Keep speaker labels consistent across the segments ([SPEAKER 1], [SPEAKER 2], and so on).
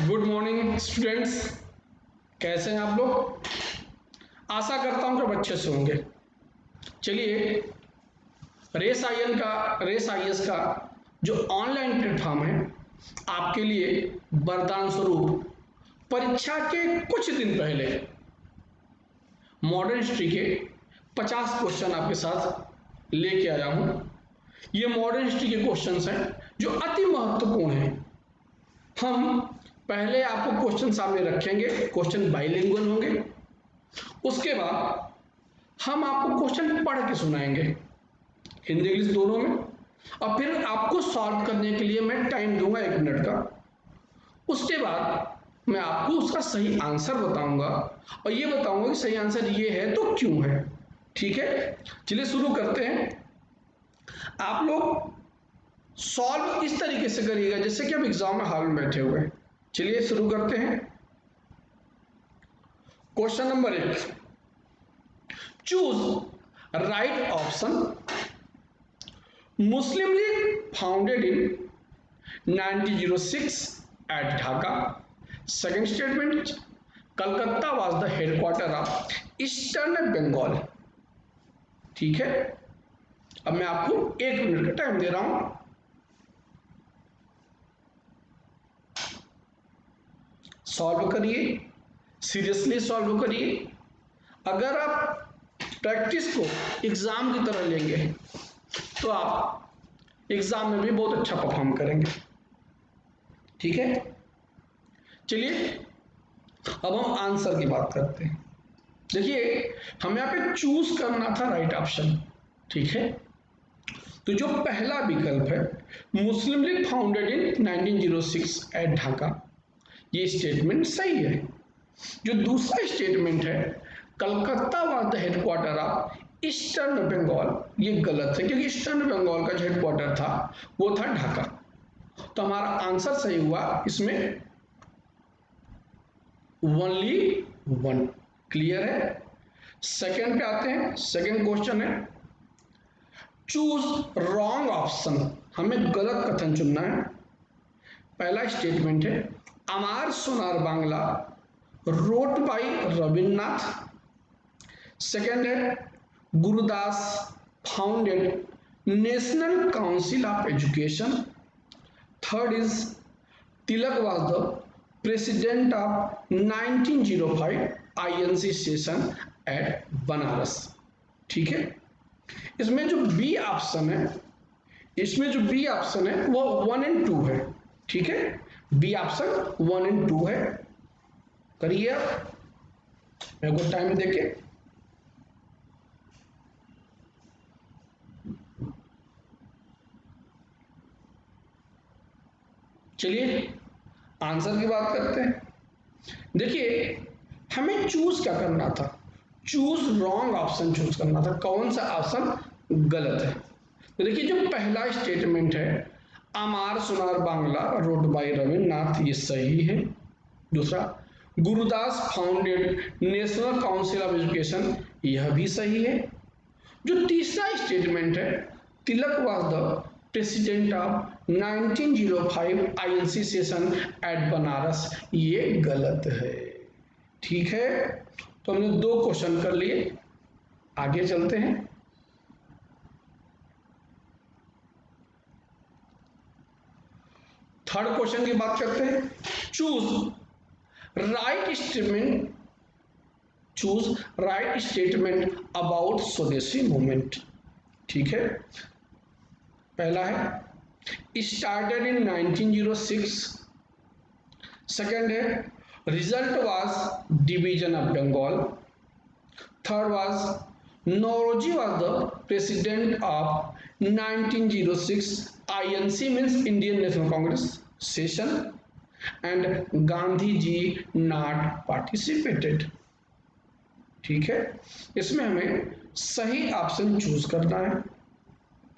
[SPEAKER 1] Good morning students, कैसे हैं आप लोग। आशा करता हूं कि अच्छे से होंगे। चलिए, रेस आईएएस का जो ऑनलाइन प्लेटफॉर्म है आपके लिए वरदान स्वरूप परीक्षा के कुछ दिन पहले मॉडर्न हिस्ट्री के 50 क्वेश्चन आपके साथ लेके आया हूं। ये मॉडर्न हिस्ट्री के क्वेश्चंस हैं जो अति महत्वपूर्ण हैं। हम पहले आपको क्वेश्चन सामने रखेंगे, क्वेश्चन बाइलिंगुअल होंगे। उसके बाद हम आपको क्वेश्चन पढ़ के सुनाएंगे, हिंदी इंग्लिश दोनों में, और फिर आपको सॉल्व करने के लिए मैं टाइम दूंगा 1 मिनट का। उसके बाद मैं आपको उसका सही आंसर बताऊंगा और ये बताऊंगा कि सही आंसर ये है तो क्यों है। ठीक है, चलिए शुरू करते हैं। आप लोग सॉल्व इस तरीके से करिएगा जैसे कि हम एग्जाम में हॉल में बैठे हुए हैं। चलिए शुरू करते हैं। Question number 1, choose right option. Muslim league founded in 1906 at Dhaka. Second statement, Calcutta was the headquarter of eastern Bengal. ठीक है, अब मैं आपको 1 मिनट का टाइम दे रहा हूं। सॉल्व करिए, सीरियसली सॉल्व करिए। अगर आप प्रैक्टिस को एग्जाम की तरह लेंगे तो आप एग्जाम में भी बहुत अच्छा परफॉर्म करेंगे। ठीक है, चलिए अब हम आंसर की बात करते हैं। देखिए, हमें यहाँ पे चूज करना था राइट ऑप्शन। ठीक है, तो जो पहला विकल्प है मुस्लिम league founded in 1906 at Dhaka, ये स्टेटमेंट सही है। जो दूसरा स्टेटमेंट है Calcutta was the headquarter of eastern Bengal, ये गलत है क्योंकि ईस्टर्न बंगाल का जो हेडक्वार्टर था वो था ढाका। तो हमारा आंसर सही हुआ इसमें ओनली 1। क्लियर है। सेकंड पे आते हैं। सेकंड क्वेश्चन है चूज रॉन्ग ऑप्शन। हमें गलत कथन चुनना है। पहला स्टेटमेंट है Amar Sonar Bangla wrote by Rabindranath. Second है Gurudas founded National Council of Education. Third is Tilak was the president of 1905 INC session at Banaras. ठीक है, इसमें जो बी ऑप्शन है, वो 1 एंड 2 है। ठीक है, बी ऑप्शन 1 एंड 2 है। करिए आप, मेरे को टाइम देके। चलिए आंसर की बात करते हैं। देखिए, हमें चूज क्या करना था, चूज रॉन्ग ऑप्शन चूज करना था। कौन सा ऑप्शन गलत है। तो देखिए, जो पहला स्टेटमेंट है अमार सोनार बांग्ला रोड बाई रविन्द्रनाथ, ये सही है। दूसरा Gurudas founded National Council of Education, यह भी सही है। जो तीसरा स्टेटमेंट है Tilak was the president of 1905 INC session at Banaras, ये गलत है। ठीक है, तो हमने 2 क्वेश्चन कर लिए। आगे चलते हैं। थर्ड क्वेश्चन की बात करते हैं। Choose right statement about swadeshi movement. ठीक है, पहला है स्टार्टेड इन 1906। सेकेंड है result was division of Bengal. Third was Naoroji was the president of 1906 INC means Indian national Congress session and Gandhi ji not participated. ठीक है, इसमें हमें सही ऑप्शन चूज करना है।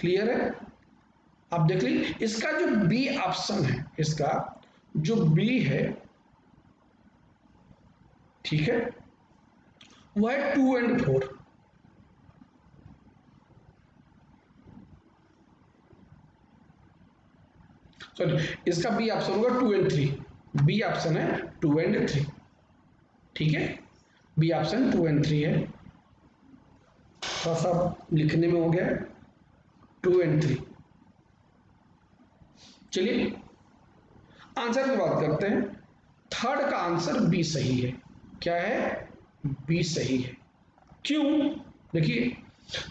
[SPEAKER 1] क्लियर है। आप देख लीजिए, इसका जो बी ऑप्शन है, इसका जो बी है, ठीक है, वह है 2 एंड 4। सॉरी, इसका बी ऑप्शन होगा 2 एंड 3। बी ऑप्शन है 2 एंड 3। ठीक है, बी ऑप्शन 2 एंड 3 है। थोड़ा सा लिखने में हो गया 2 एंड 3। चलिए आंसर की बात करते हैं। थर्ड का आंसर बी सही है। क्या है? बी सही है। क्यों? देखिए,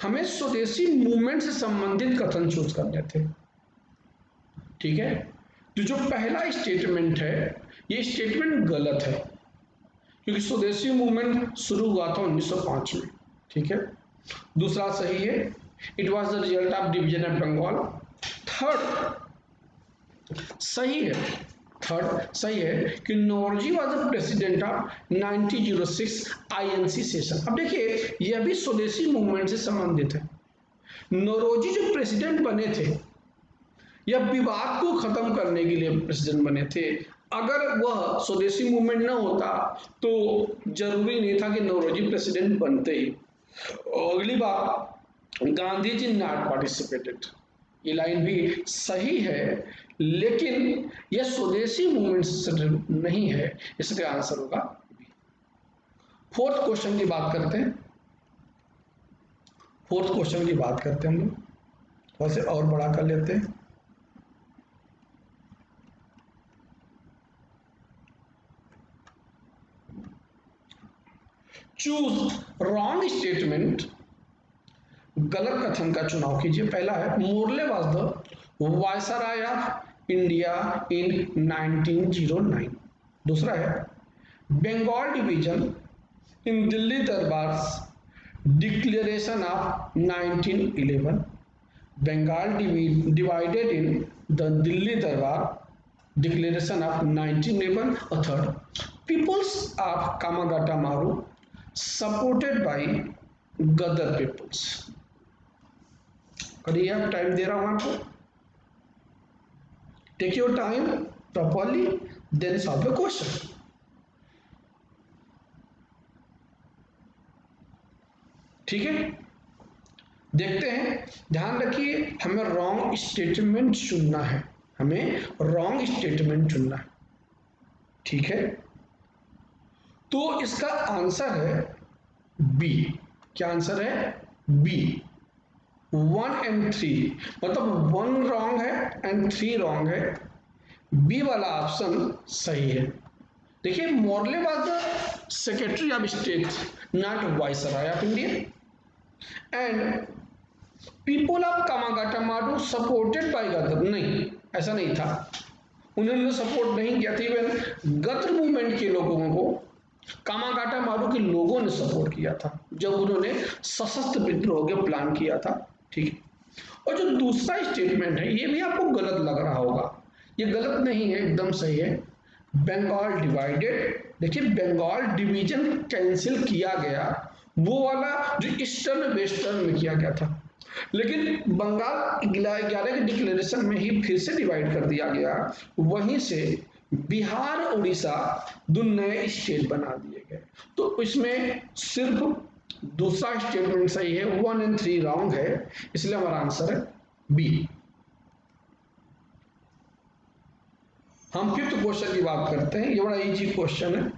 [SPEAKER 1] हमें स्वदेशी मूवमेंट से संबंधित कथन चूज करने थे। ठीक है, तो जो पहला स्टेटमेंट है ये स्टेटमेंट गलत है, क्योंकि स्वदेशी मूवमेंट शुरू हुआ था 1905 में। ठीक है, दूसरा सही है, it was the result of division of Bengal. Third सही है, थर्ड सही है कि Naoroji was the president of 1906 INC session. अब देखिए, यह भी स्वदेशी मूवमेंट से संबंधित है। नौरोजी जो प्रेसिडेंट बने थे, यह विवाद को खत्म करने के लिए प्रेसिडेंट बने थे। अगर वह स्वदेशी मूवमेंट न होता तो जरूरी नहीं था कि नौरोजी प्रेसिडेंट बनते ही। अगली बात, गांधी जी नॉट पार्टिसिपेटेड, ये लाइन भी सही है, लेकिन यह स्वदेशी मूवमेंट से नहीं है, इसका आंसर होगा बी। फोर्थ क्वेश्चन की बात करते हैं। फोर्थ क्वेश्चन की बात करते हैं हम लोग, थोड़ा से और बड़ा कर लेते हैं। चूज रॉन्ग स्टेटमेंट, गलत कथन का चुनाव कीजिए। पहला है, Morley was the viceroy of India in 1909। दूसरा है, Bengal division in Delhi Durbar declaration of 1911। Bengal divided in the Delhi Durbar declaration of 1911। और थर्ड, पीपल्स ऑफ कामागाटा मारू सपोर्टेड बाई गदर पीपल्स। करिए, आप टाइम दे रहा हूं आपको, take your time properly, then solve the question. ठीक है, देखते हैं। ध्यान रखिए, हमें रॉन्ग स्टेटमेंट चुनना है, हमें रॉन्ग स्टेटमेंट चुनना है। ठीक है, तो इसका आंसर है बी। क्या आंसर है? बी। 1 एंड 3, मतलब 1 रॉन्ग है एंड 3 रॉन्ग है। बी वाला ऑप्शन सही है। देखिए, Morley was the secretary of state, not viceroy of India. And people of कामागाटा मारू सपोर्टेड बाय गदर, नहीं, ऐसा नहीं था। उन्होंने सपोर्ट नहीं किया था। इवन गदर मूवमेंट के लोगों को कामागाटा मारू के लोगों ने सपोर्ट किया था जब उन्होंने सशस्त्र विद्रोह के प्लान किया था। ठीक है, और जो दूसरा स्टेटमेंट है ये भी आपको गलत लग रहा होगा, ये गलत नहीं है, एकदम सही है। बंगाल डिवाइडेड, देखिए बंगाल डिवीजन कैंसिल किया गया, वो वाला जो ईस्टर्न वेस्टर्न में किया गया था, लेकिन बंगाल 11 के डिक्लेरेशन में ही फिर से डिवाइड कर दिया गया। वहीं से बिहार उड़ीसा दो नए स्टेट बना दिए गए। तो इसमें सिर्फ दूसरा स्टेटमेंट सही है, 1 एंड 3 रॉन्ग है, इसलिए हमारा आंसर है बी। हम फिफ्थ क्वेश्चन की बात करते हैं। ये बड़ा इजी क्वेश्चन है।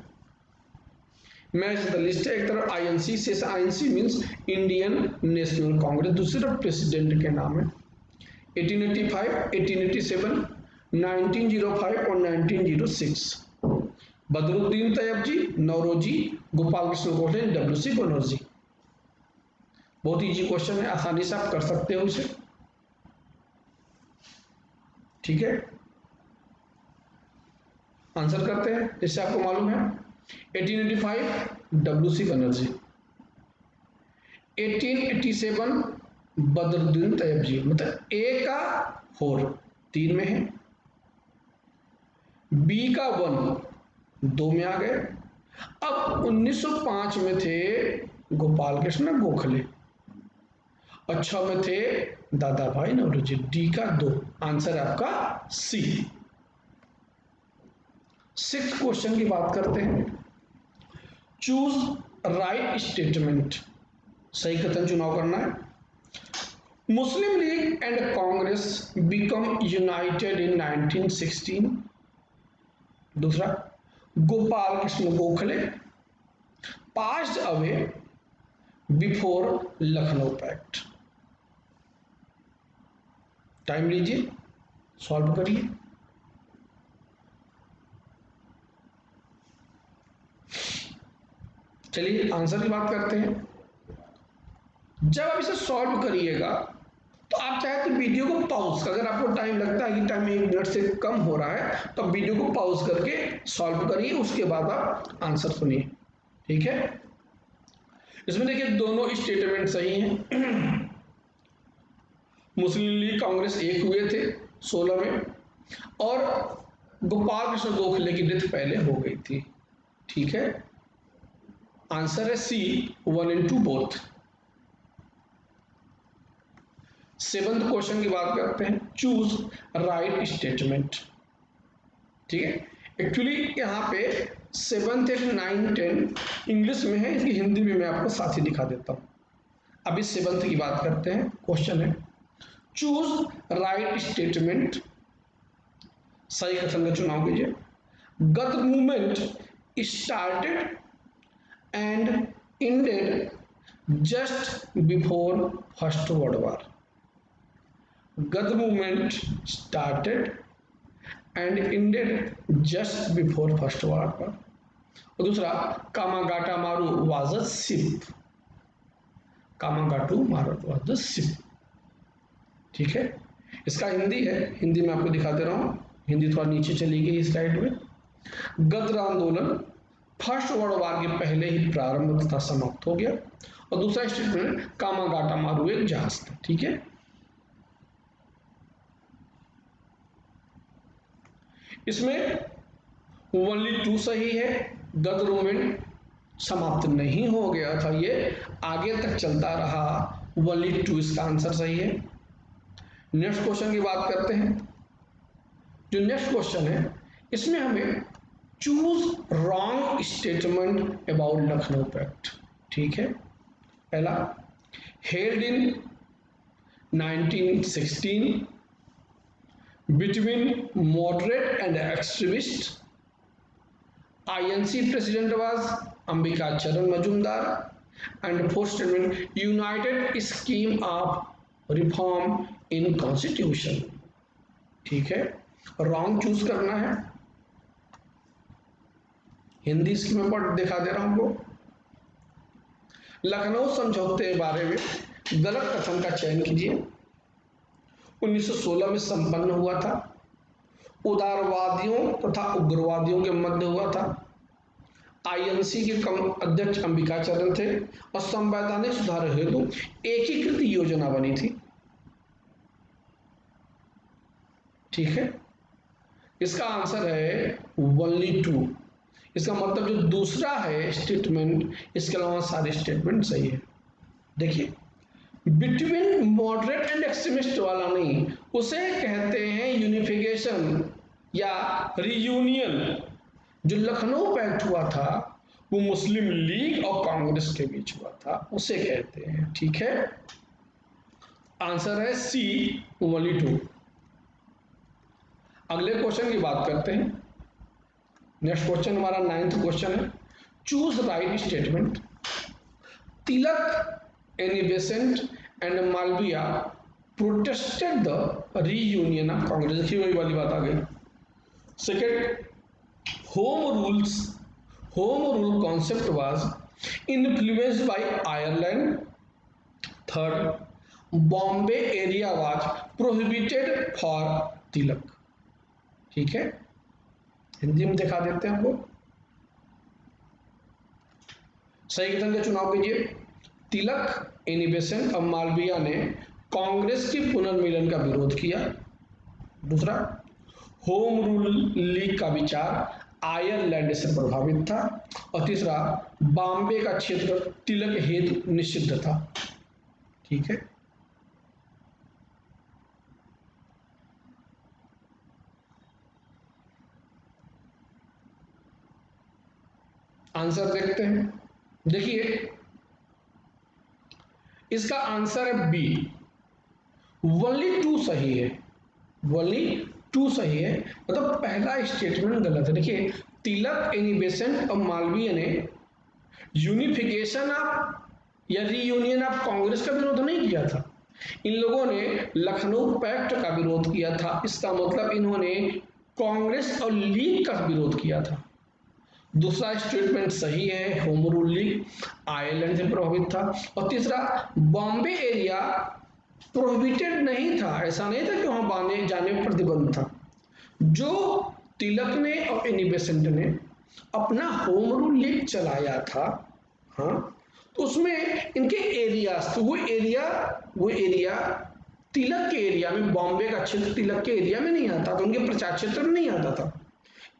[SPEAKER 1] मैच द लिस्ट है। एक तरफ INC से, INC means Indian national Congress, दूसरी तरफ प्रेसिडेंट के नाम है। 1885, 1887, 1905 और 1906। बदरुद्दीन तैयब जी, नौरोजी, गोपाल कृष्ण गोखले, WC बनर्जी। बहुत इजी क्वेश्चन है, आसानी से आप कर सकते हो इसे। ठीक है, आंसर करते हैं जिससे आपको मालूम है। 1885 WC बनर्जी, 1887 बदरुद्दीन तैयब जी, मतलब ए का 4 3 में है, बी का 1 2 में आ गए। अब 1905 में थे गोपाल कृष्ण गोखले, और 6 में थे दादा भाई नौरोजी, डी का 2। आंसर है आपका सी। सिक्स्थ क्वेश्चन की बात करते हैं। चूज राइट स्टेटमेंट, सही कथन चुनाव करना है। मुस्लिम League and Congress become united in 1916। दूसरा, Gopal Krishna Gokhale passed away before Lucknow pact. Time लीजिए, सॉल्व करिए। चलिए आंसर की बात करते हैं। जब आप इसे सॉल्व करिएगा तो आप चाहे तो वीडियो को पॉज, अगर आपको टाइम लगता है कि टाइम 1 मिनट से कम हो रहा है तो वीडियो को पॉज करके सॉल्व करिए, उसके बाद आप आंसर सुनिए। ठीक है, इसमें देखिए दोनों स्टेटमेंट सही हैं। मुस्लिम लीग कांग्रेस एक हुए थे 16 में, और गोपाल कृष्ण गोखले की डेथ पहले हो गई थी। ठीक है, आंसर है सी, 1 and 2 बोथ। 7th क्वेश्चन की बात करते हैं, चूज राइट स्टेटमेंट। ठीक है, एक्चुअली यहाँ पे 7th 8 9 10 इंग्लिश में है, इसकी हिंदी में मैं आपको साथ ही दिखा देता हूँ। अभी 7th की बात करते हैं। क्वेश्चन है, चूज राइट स्टेटमेंट, सही कथन का चुनाव कीजिए। गत movement started and ended just before first world war। गद movement started and ended just before first world war। और दूसरा, कामागाटा मारू वाज अ शिप, कामागाटू मारू वाज अ शिप। ठीक है, इसका हिंदी है, हिंदी में आपको दिखा दे रहा हूँ, हिंदी थोड़ा नीचे चली गई स्लाइड में। गद्र आंदोलन फर्स्ट वर्ल्ड वार के पहले ही प्रारंभ तथा समाप्त हो गया। और दूसरा स्टेटमेंट, कामागाटा मारू एक जहाज था। ठीक है, इसमें ओनली 2 सही है। गद्र मूवमेंट समाप्त नहीं हो गया था, ये आगे तक चलता रहा, ओनली 2 इसका आंसर सही है। नेक्स्ट क्वेश्चन की बात करते हैं। जो नेक्स्ट क्वेश्चन है इसमें हमें choose wrong statement about Lucknow pact. ठीक है, पहला, held in 1916 between moderate and extremist. INC president was Ambika Charan Majumdar। And fourth statement, united scheme of reform in constitution। ठीक है, रॉन्ग चूज करना है। हिंदी इसकी मैं पढ़ दिखा दे रहा हूं आपको। लखनऊ समझौते के बारे में गलत कथन का चयन कीजिए। 1916 में संपन्न हुआ था, उदारवादियों तथा उग्रवादियों के मध्य हुआ था। INC के अध्यक्ष अंबिकाचरण थे और संवैधानिक सुधार हेतु एकीकृत योजना बनी थी। ठीक है, इसका आंसर है ओनली 2। इसका मतलब जो दूसरा है स्टेटमेंट, इसके अलावा सारे स्टेटमेंट सही है। देखिए, बिटवीन मॉडरेट एंड एक्सट्रीमिस्ट वाला नहीं, उसे कहते हैं यूनिफिकेशन या रियूनियन। जो लखनऊ पैक्ट हुआ था वो मुस्लिम लीग और कांग्रेस के बीच हुआ था, उसे कहते हैं। ठीक है, आंसर है सी, ओनली 2। अगले क्वेश्चन की बात करते हैं। नेक्स्ट क्वेश्चन हमारा 9th क्वेश्चन है, choose right statement. Tilak, Annie Besant and Malaviya protested the reunion of Congress. देखिए वही वाली बात आ गई। Second, home rule concept was influenced by Ireland। Third, Bombay area was prohibited for तिलक। ठीक है, हिंदी में दिखा देते हैं आपको। सही कथन का चुनाव कीजिए। तिलक, एनी बेसेंट और मालविया ने कांग्रेस के पुनर्मिलन का विरोध किया। दूसरा, होम रूल लीग का विचार आयरलैंड से प्रभावित था। और तीसरा, बॉम्बे का क्षेत्र तिलक हेतु निषिद्ध था। ठीक है, आंसर देखते हैं। देखिए, इसका आंसर है बी, ओनली 2 सही है। ओनली टू सही है, मतलब पहला स्टेटमेंट गलत है। देखिए, तिलक एनी बेसेंट और मालवीय ने यूनिफिकेशन ऑफ या रीयूनियन ऑफ कांग्रेस का विरोध नहीं किया था, इन लोगों ने लखनऊ पैक्ट का विरोध किया था। इसका मतलब इन्होंने कांग्रेस और लीग का विरोध किया था। दूसरा स्टेटमेंट सही है, होम रूल लीग आयरलैंड से प्रभावित था। और तीसरा, बॉम्बे एरिया प्रोहिबिटेड नहीं था, ऐसा नहीं था कि वहां जाने पर प्रतिबंध था। जो तिलक ने और एनी बेसेंट ने अपना होम रूल लीग चलाया था, हाँ, तो उसमें इनके एरियाज, तो वो एरिया तिलक के एरिया में, बॉम्बे का क्षेत्र तिलक के एरिया में नहीं आता था, उनके प्रचार क्षेत्र में नहीं आता था,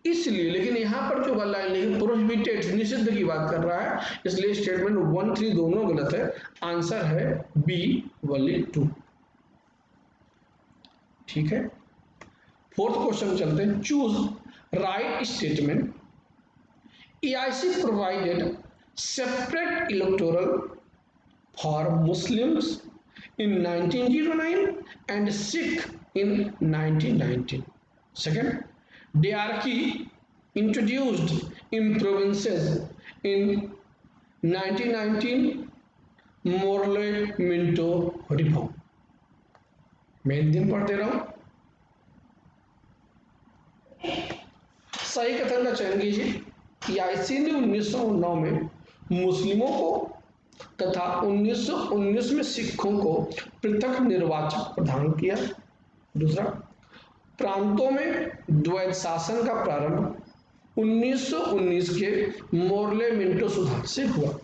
[SPEAKER 1] इसलिए। लेकिन यहाँ पर जो लाइन लिखी प्रोहिबिटेड, निषिद्ध की बात कर रहा है, इसलिए स्टेटमेंट 1, 3 दोनों गलत है। आंसर है बी वाली 2। ठीक है, फोर्थ क्वेश्चन चलते हैं। Choose right statement. EIC provided separate electoral for Muslims in 1909 and Sikh in 1919. Second, diarchy introduced in provinces in 1919 Morley Minto reform. मैं हिंदी में पढ़ दे रहा हूं, सही कथन का चयन कीजिए। EIC ने 1909 में मुस्लिमों को तथा 1919 में सिखों को पृथक निर्वाचक प्रदान किया। दूसरा, प्रांतों में द्वैत शासन का प्रारंभ 1919 के मोर्ले मिंटो सुधार से हुआ।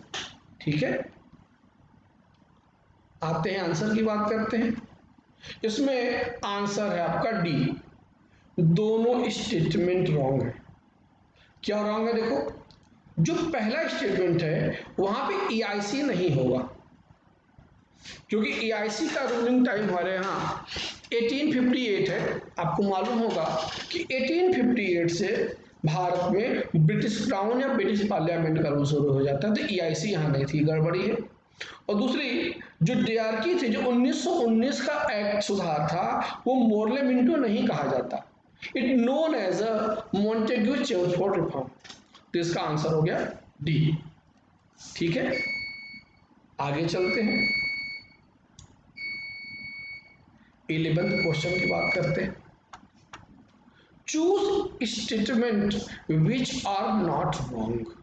[SPEAKER 1] ठीक है, आते हैं आंसर की बात करते हैं। इसमें आंसर है आपका डी, दोनों स्टेटमेंट रॉन्ग है। क्या रॉन्ग है? देखो, जो पहला स्टेटमेंट है वहां पे EIC नहीं होगा, क्योंकि EIC का रूलिंग टाइम हमारे यहाँ 1858 है। आपको मालूम होगा कि 1858 से भारत में ब्रिटिश क्राउन या ब्रिटिश पार्लियामेंट का रूल शुरू हो जाता है, तो EIC यहाँ नहीं थी, गड़बड़ी है। और दूसरी, जो डियार्की थी, जो 1919 का एक्ट सुधार था, वो मोर्ले मिंटो नहीं कहा जाता, it known as a Montagu Chelmsford reform. तो इसका आंसर हो गया डी। ठीक है, आगे चलते हैं, 11th क्वेश्चन की बात करते हैं। Choose statement which are not wrong.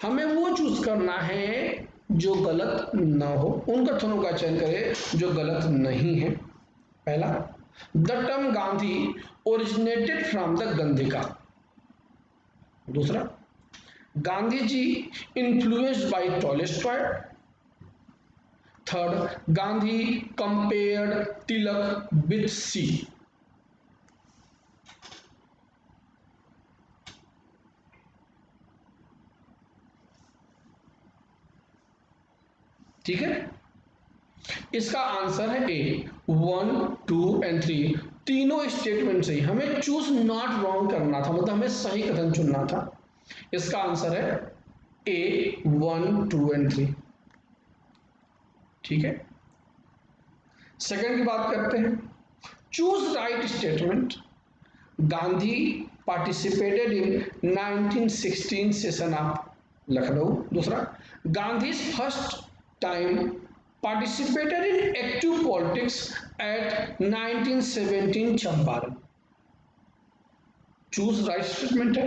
[SPEAKER 1] हमें वो चूज करना है जो गलत ना हो, उन कथनों का चयन करें जो गलत नहीं है। पहला, the term Gandhi originated from the Gandhika. दूसरा, Gandhi ji influenced by Tolstoy. Third, Gandhi compared Tilak with C. ठीक है, इसका आंसर है ए, 1, 2 एंड 3 तीनों स्टेटमेंट सही। हमें चूज नॉट रॉन्ग करना था, मतलब हमें सही कथन चुनना था। इसका आंसर है ए, 1, 2 एंड 3। ठीक है, सेकंड की बात करते हैं। Choose right statement. Gandhi participated in 1916 session of Lucknow. दूसरा, Gandhi first time participated in active politics at 1917 Champaran. Choose right statement है।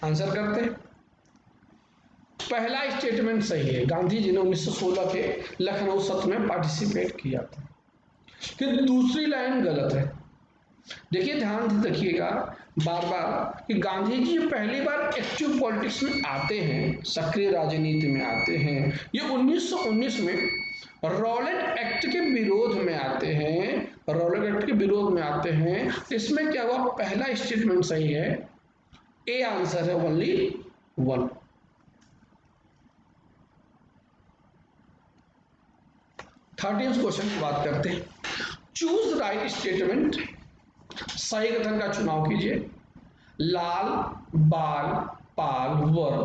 [SPEAKER 1] आंसर करते हैं। पहला स्टेटमेंट सही है, गांधी जी ने 1916 के लखनऊ सत्र में पार्टिसिपेट किया था। फिर दूसरी लाइन गलत है। देखिए, ध्यान से देखिएगा बार बार कि गांधी जी पहली बार एक्टिव पॉलिटिक्स में आते हैं, सक्रिय राजनीति में आते हैं, ये 1919 में रॉलेट एक्ट के विरोध में आते हैं। रॉलेट एक्ट के विरोध में आते हैं, इसमें क्या हुआ? पहला स्टेटमेंट सही है, ए आंसर है ओनली 1। थर्टीन क्वेश्चन की बात करते हैं। Choose right statement. सही कथन का चुनाव कीजिए। लाल, बाल, पाल, वर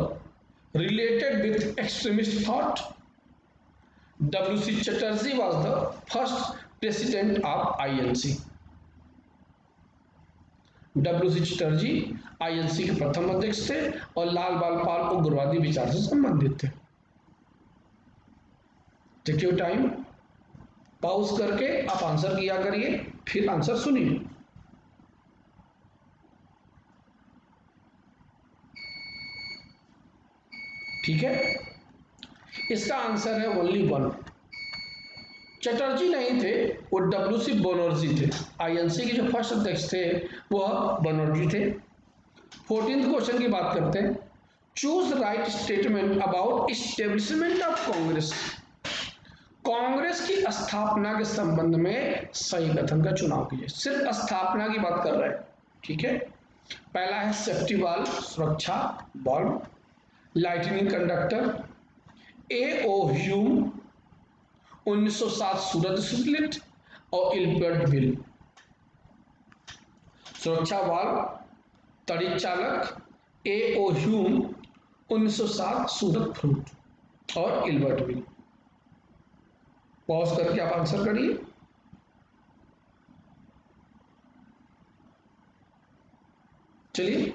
[SPEAKER 1] related with extremist thought. W.C. Chatterjee was the first president of INC. W.C. Chatterjee INC के प्रथम अध्यक्ष थे और लाल बाल पाल उग्रवादी विचार से संबंधित थे। टेक योर टाइम, पॉज करके आप आंसर किया करिए, फिर आंसर सुनिए। ठीक है, इसका आंसर है ओनली वन। चटर्जी नहीं थे, वो W.C. बनर्जी थे। INC के जो फर्स्ट अध्यक्ष थे वह बनर्जी थे। 14th क्वेश्चन की बात करते हैं। Choose right statement about establishment of Congress. Congress की स्थापना के संबंध में सही कथन का चुनाव कीजिए। सिर्फ स्थापना की बात कर रहे हैं, ठीक है। पहला है सेफ्टी वाल, सुरक्षा bulb, lightning conductor, A.O. Hume 1907 सूरत स्प्लिट और इल्बर्ट विल। सुरक्षा वाल्व, तड़ित चालक, A.O. ह्यूम 1907 सूरत फ्रूट और इल्बर्ट विल। पॉज करके आप आंसर करिए। चलिए,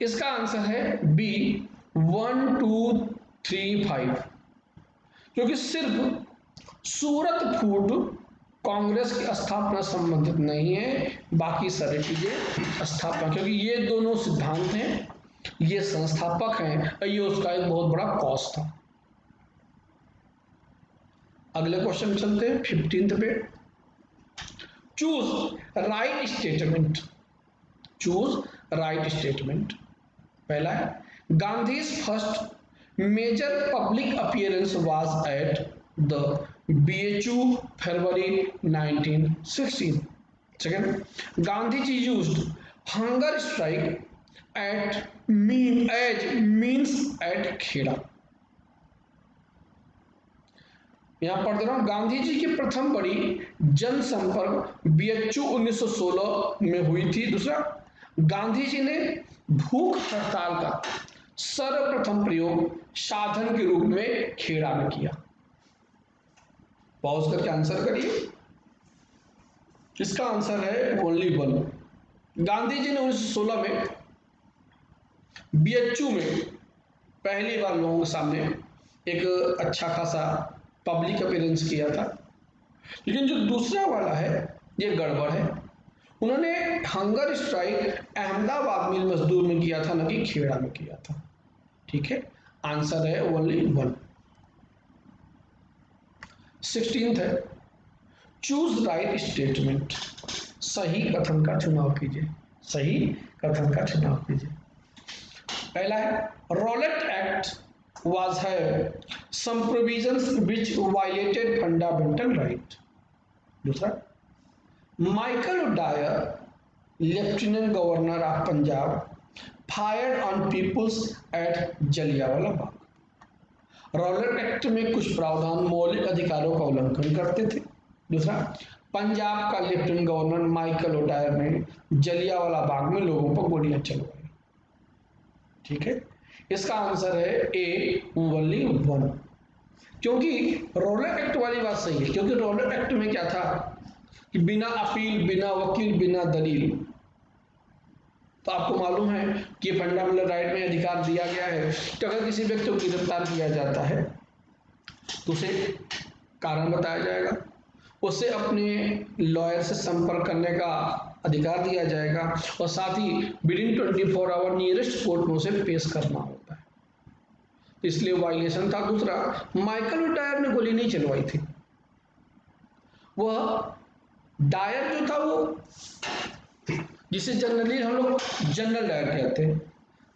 [SPEAKER 1] इसका आंसर है बी 1 2 3 5, क्योंकि सिर्फ सूरत फूड कांग्रेस की स्थापना संबंधित नहीं है, बाकी सारी चीजें स्थापना, क्योंकि ये दोनों सिद्धांत हैं, ये संस्थापक हैं, ये उसका एक बहुत बड़ा कॉज था। अगले क्वेश्चन चलते हैं 15th पे। Choose right statement. Choose right statement. पहला है Gandhi's first major public appearance was at the BHU February 1916. Second, Gandhiji used hunger strike as means at Kheda. यहां पढ़ दे रहा हूं, गांधी जी की प्रथम बड़ी जनसंपर्क BHU 1916 में हुई थी। दूसरा, गांधी जी ने भूख हड़ताल का सर्वप्रथम प्रयोग साधन के रूप में खेड़ा में किया। पॉज करके आंसर करिए। इसका आंसर है ओनली वन। गांधी जी ने 1916 में BHU में पहली बार लोगों के सामने एक अच्छा खासा पब्लिक अपीयरेंस किया था। लेकिन जो दूसरा वाला है ये गड़बड़ है। उन्होंने हंगर स्ट्राइक अहमदाबाद मिल मजदूर में किया था, न कि खेड़ा में किया था। ठीक है, आंसर है ओनली वन। 16th है चूज राइट स्टेटमेंट। सही कथन का चुनाव कीजिए। सही कथन का चुनाव कीजिए। पहला है Rowlatt act was have some provisions which violated fundamental right. दूसरा, Michael Dyer lieutenant governor of Punjab fired on peoples at Jallianwala Bagh. Rowlatt act में कुछ प्रावधान मौलिक अधिकारों का उल्लंघन करते थे। दूसरा, पंजाब का लेफ्टिनेंट गवर्नर माइकल ओडायर ने जलियांवाला बाग में लोगों पर गोलियां चलवाई। ठीक है, इसका आंसर है ए ओनली वन, क्योंकि रॉलेट एक्ट वाली बात सही है। क्योंकि रॉलेट एक्ट में क्या था कि बिना अपील, बिना वकील, बिना दलील, तो आपको मालूम है कि फंडामेंटल राइट में अधिकार दिया गया है कि अगर किसी व्यक्ति को गिरफ्तार किया जाता है तो उसे कारण बताया जाएगा, उसे अपने लॉयर से संपर्क करने का अधिकार दिया जाएगा और साथ ही विदिन 24 आवर नियरेस्ट कोर्ट में उसे पेश करना होता है। तो इसलिए वायलेशन था। दूसरा, माइकल डायर ने गोली नहीं चलवाई थी। वह डायर जो था वो, जिसे जनरली हम लोग जनरल डायर कहते हैं,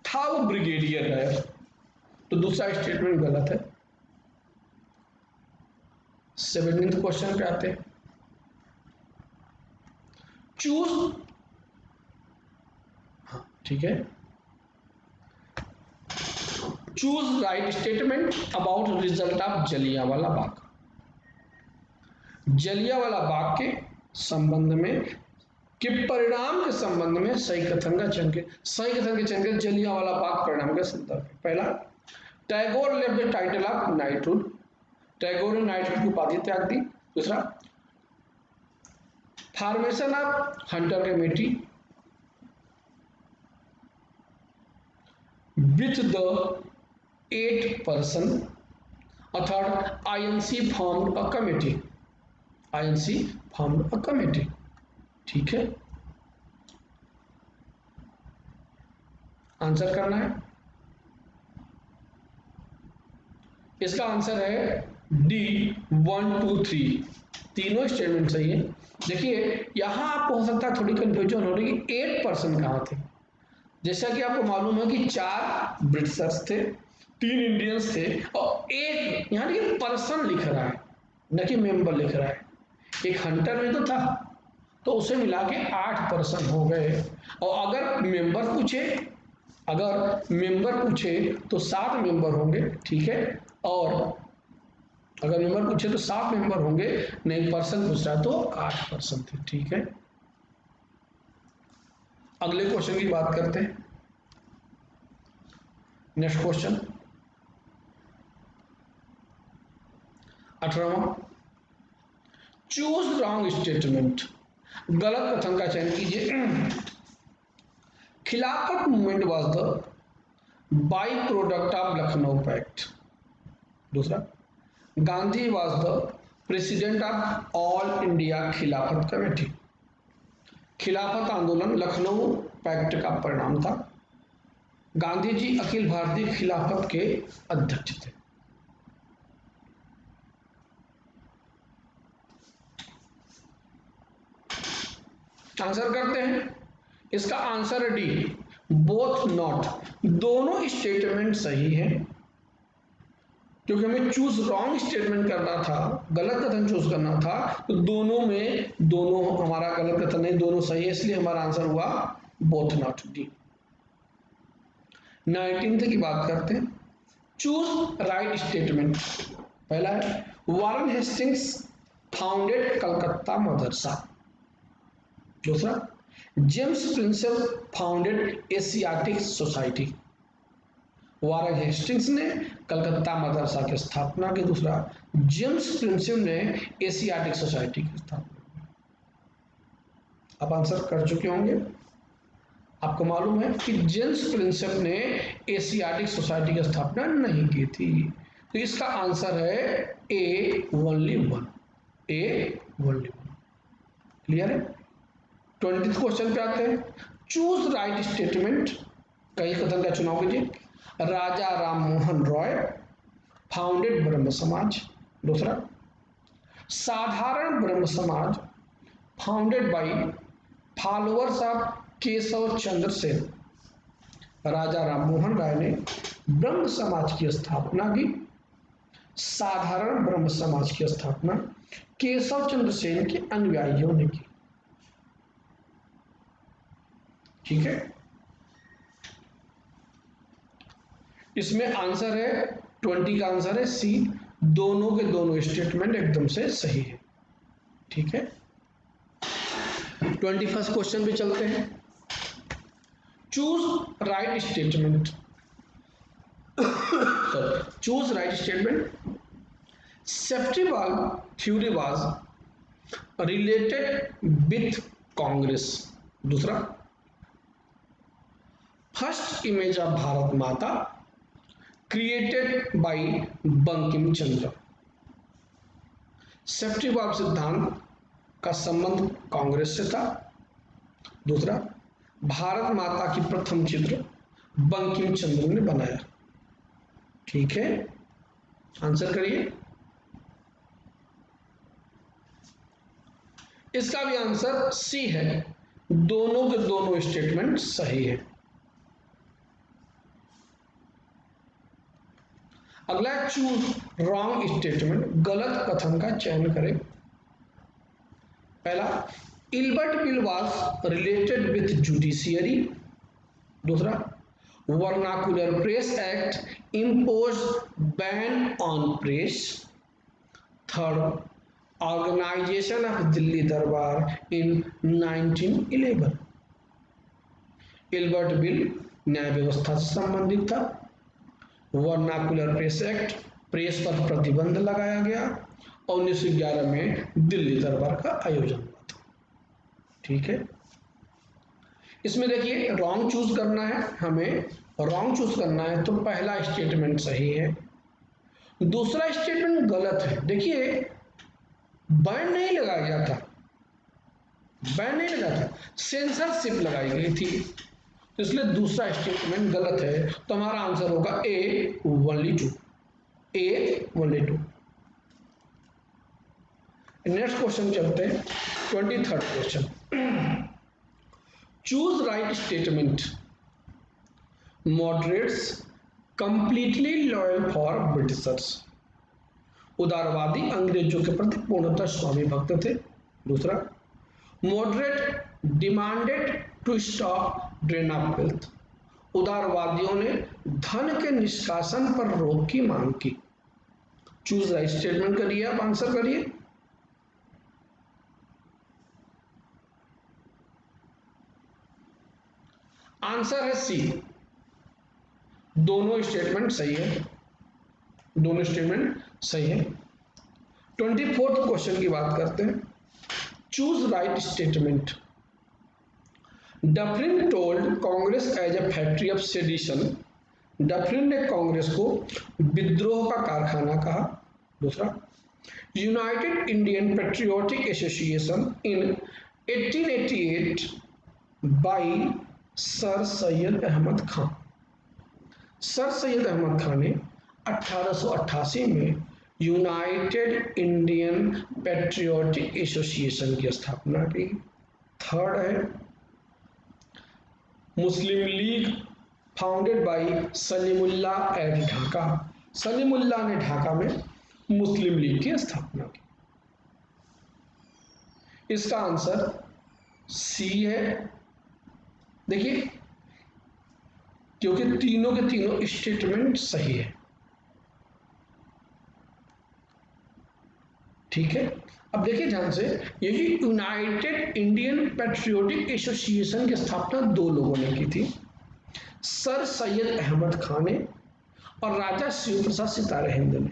[SPEAKER 1] था वो ब्रिगेडियर डायर। तो दूसरा स्टेटमेंट गलत है। 17th क्वेश्चन पे आते हैं। चूज, ठीक है, choose right statement about result of Jallianwala Bagh. Jallianwala Bagh के संबंध में, के परिणाम के संबंध में सही कथन का चयन। सही कथन के चयन जलियांवाला बाग परिणाम का संदर्भ है। पहला, Tagore left the title of knighthood, Tagore ने नाइटहुड की उपाधि त्याग दी। दूसरा, formation of Hunter committee with the 8 person. और third, INC formed a committee, INC formed a committee. ठीक है, आंसर करना है। इसका आंसर है डी 1 2 3, तीनों स्टेटमेंट सही है। देखिए यहां आपको हो सकता है थोड़ी कंफ्यूजन हो रही कि 8% कहां थे। जैसा कि आपको मालूम है कि 4 ब्रिटिशर्स थे, 3 इंडियंस थे और एक यहाँ देखिए पर्सन लिख रहा है न कि मेंबर लिख रहा है। एक हंटर में तो था, तो उसे मिला के 8% हो गए। और अगर मेंबर पूछे, अगर मेंबर पूछे तो 7 मेंबर होंगे। ठीक है, और अगर मेंबर पूछे तो 7 मेंबर होंगे, नहीं पर्सन पूछ रहा तो 8% थे। ठीक है, अगले क्वेश्चन की बात करते हैं। नेक्स्ट क्वेश्चन 18वां, चूज रॉन्ग स्टेटमेंट, गलत कथन का चयन कीजिए। Khilafat movement was the by product of Lucknow pact. दूसरा, Gandhi was the president of all India Khilafat committee, Khilafat आंदोलन लखनऊ पैक्ट का परिणाम था। गांधी जी अखिल भारतीय खिलाफत के अध्यक्ष थे। आंसर करते हैं। इसका आंसर है डी, बोथ नॉट, दोनों स्टेटमेंट सही है। क्योंकि हमें चूज रॉन्ग स्टेटमेंट करना था, गलत कथन चूज करना था, तो दोनों में दोनों हमारा गलत कथन नहीं, दोनों सही है, इसलिए हमारा आंसर हुआ बोथ नॉट, डी। 19th की बात करते हैं। Choose right statement. पहला है Warren Hastings founded Calcutta Madrasa. दूसरा, James Prinsep founded Asiatic society, Warren Hastings ने कलकत्ता मदरसा की स्थापना की। दूसरा, जेम्स प्रिंसेप ने एशियाटिक सोसाइटी की स्थापना। आप आंसर कर चुके होंगे। आपको मालूम है कि जेम्स प्रिंसेप ने एशियाटिक सोसाइटी की स्थापना नहीं की थी। तो इसका आंसर है A only one, A only one. Clear है। 20th क्वेश्चन पे आते हैं। चूज राइट स्टेटमेंट, कई कथन का चुनाव कीजिए। राजा राम मोहन रॉय फाउंडेड ब्रह्म समाज। दूसरा, Sadharan Brahmo Samaj founded by followers of Keshab Chandra Sen. Raja Ram Mohan Roy ने ब्रह्म समाज की स्थापना की। साधारण ब्रह्म समाज की स्थापना केशव चंद्र सेन के अनुयायियों ने की। ठीक है, इसमें आंसर है 20 का आंसर है सी, दोनों के दोनों स्टेटमेंट एकदम से सही है। ठीक है, 21st क्वेश्चन पे चलते हैं। Choose right statement, choose right statement. Safety valve theory was related with Congress. दूसरा, फर्स्ट इमेज ऑफ भारत माता created by Bankim Chandra. Safety valve सिद्धांत का संबंध कांग्रेस से था। दूसरा, भारत माता की प्रथम चित्र बंकिम चंद्र ने बनाया। ठीक है, आंसर करिए। इसका भी आंसर सी है, दोनों के दोनों स्टेटमेंट सही है। अगला, चूज रॉन्ग स्टेटमेंट, गलत कथन का चयन करें। पहला, Ilbert bill was related with judiciary. दूसरा, vernacular press act impose ban on press. Third, organisation of Delhi Darbar in 1911। Ilbert bill न्याय व्यवस्था से संबंधित था। वर्नाकुलर प्रेस एक्ट, प्रेस पर प्रतिबंध लगाया गया, और 1911 में दिल्ली दरबार का आयोजन हुआ था। ठीक है, इसमें देखिए रॉन्ग चूज करना है, हमें रॉन्ग चूज करना है, तो पहला स्टेटमेंट सही है, दूसरा स्टेटमेंट गलत है। देखिए बैन नहीं लगाया गया था, बैन नहीं लगा था, सेंसरशिप लगाई गई थी, तो इसलिए दूसरा स्टेटमेंट गलत है। तो हमारा आंसर होगा A only two, A only two. Next question चलते हैं, 23rd question. Choose right statement. Moderates completely loyal for Britishers. उदारवादी अंग्रेजों के प्रति पूर्णतः स्वामी भक्त थे। दूसरा, moderate demanded to stop drain of wealth. उदारवादियों ने धन के निष्कासन पर रोक की मांग की। चूज राइट स्टेटमेंट करिए, आप आंसर करिए। आंसर है सी, दोनों स्टेटमेंट सही है, दोनों स्टेटमेंट सही है। 24th क्वेश्चन की बात करते हैं। Choose right statement. Dufferin told Congress as a factory of sedition. Dufferin ने कांग्रेस को विद्रोह का कारखाना कहा। दूसरा, United Indian Patriotic Association in 1888 by sir Syed Ahmad Khan. Sir Syed Ahmad Khan ने 1888 में यूनाइटेड इंडियन पेट्रियोटिक एसोसिएशन की स्थापना की। थर्ड है, मुस्लिम league founded by Salimullah at Dhaka. Salimullah ने ढाका में मुस्लिम लीग की स्थापना की। इसका आंसर सी है। देखिए, क्योंकि तीनों के तीनों स्टेटमेंट सही है। ठीक है, अब देखिए ध्यान से, ये यूनाइटेड इंडियन पेट्रियोटिक एसोसिएशन की स्थापना दो लोगों ने की थी, सर सैयद अहमद खान ने और राजा शिव प्रसाद सितारे हिंद ने।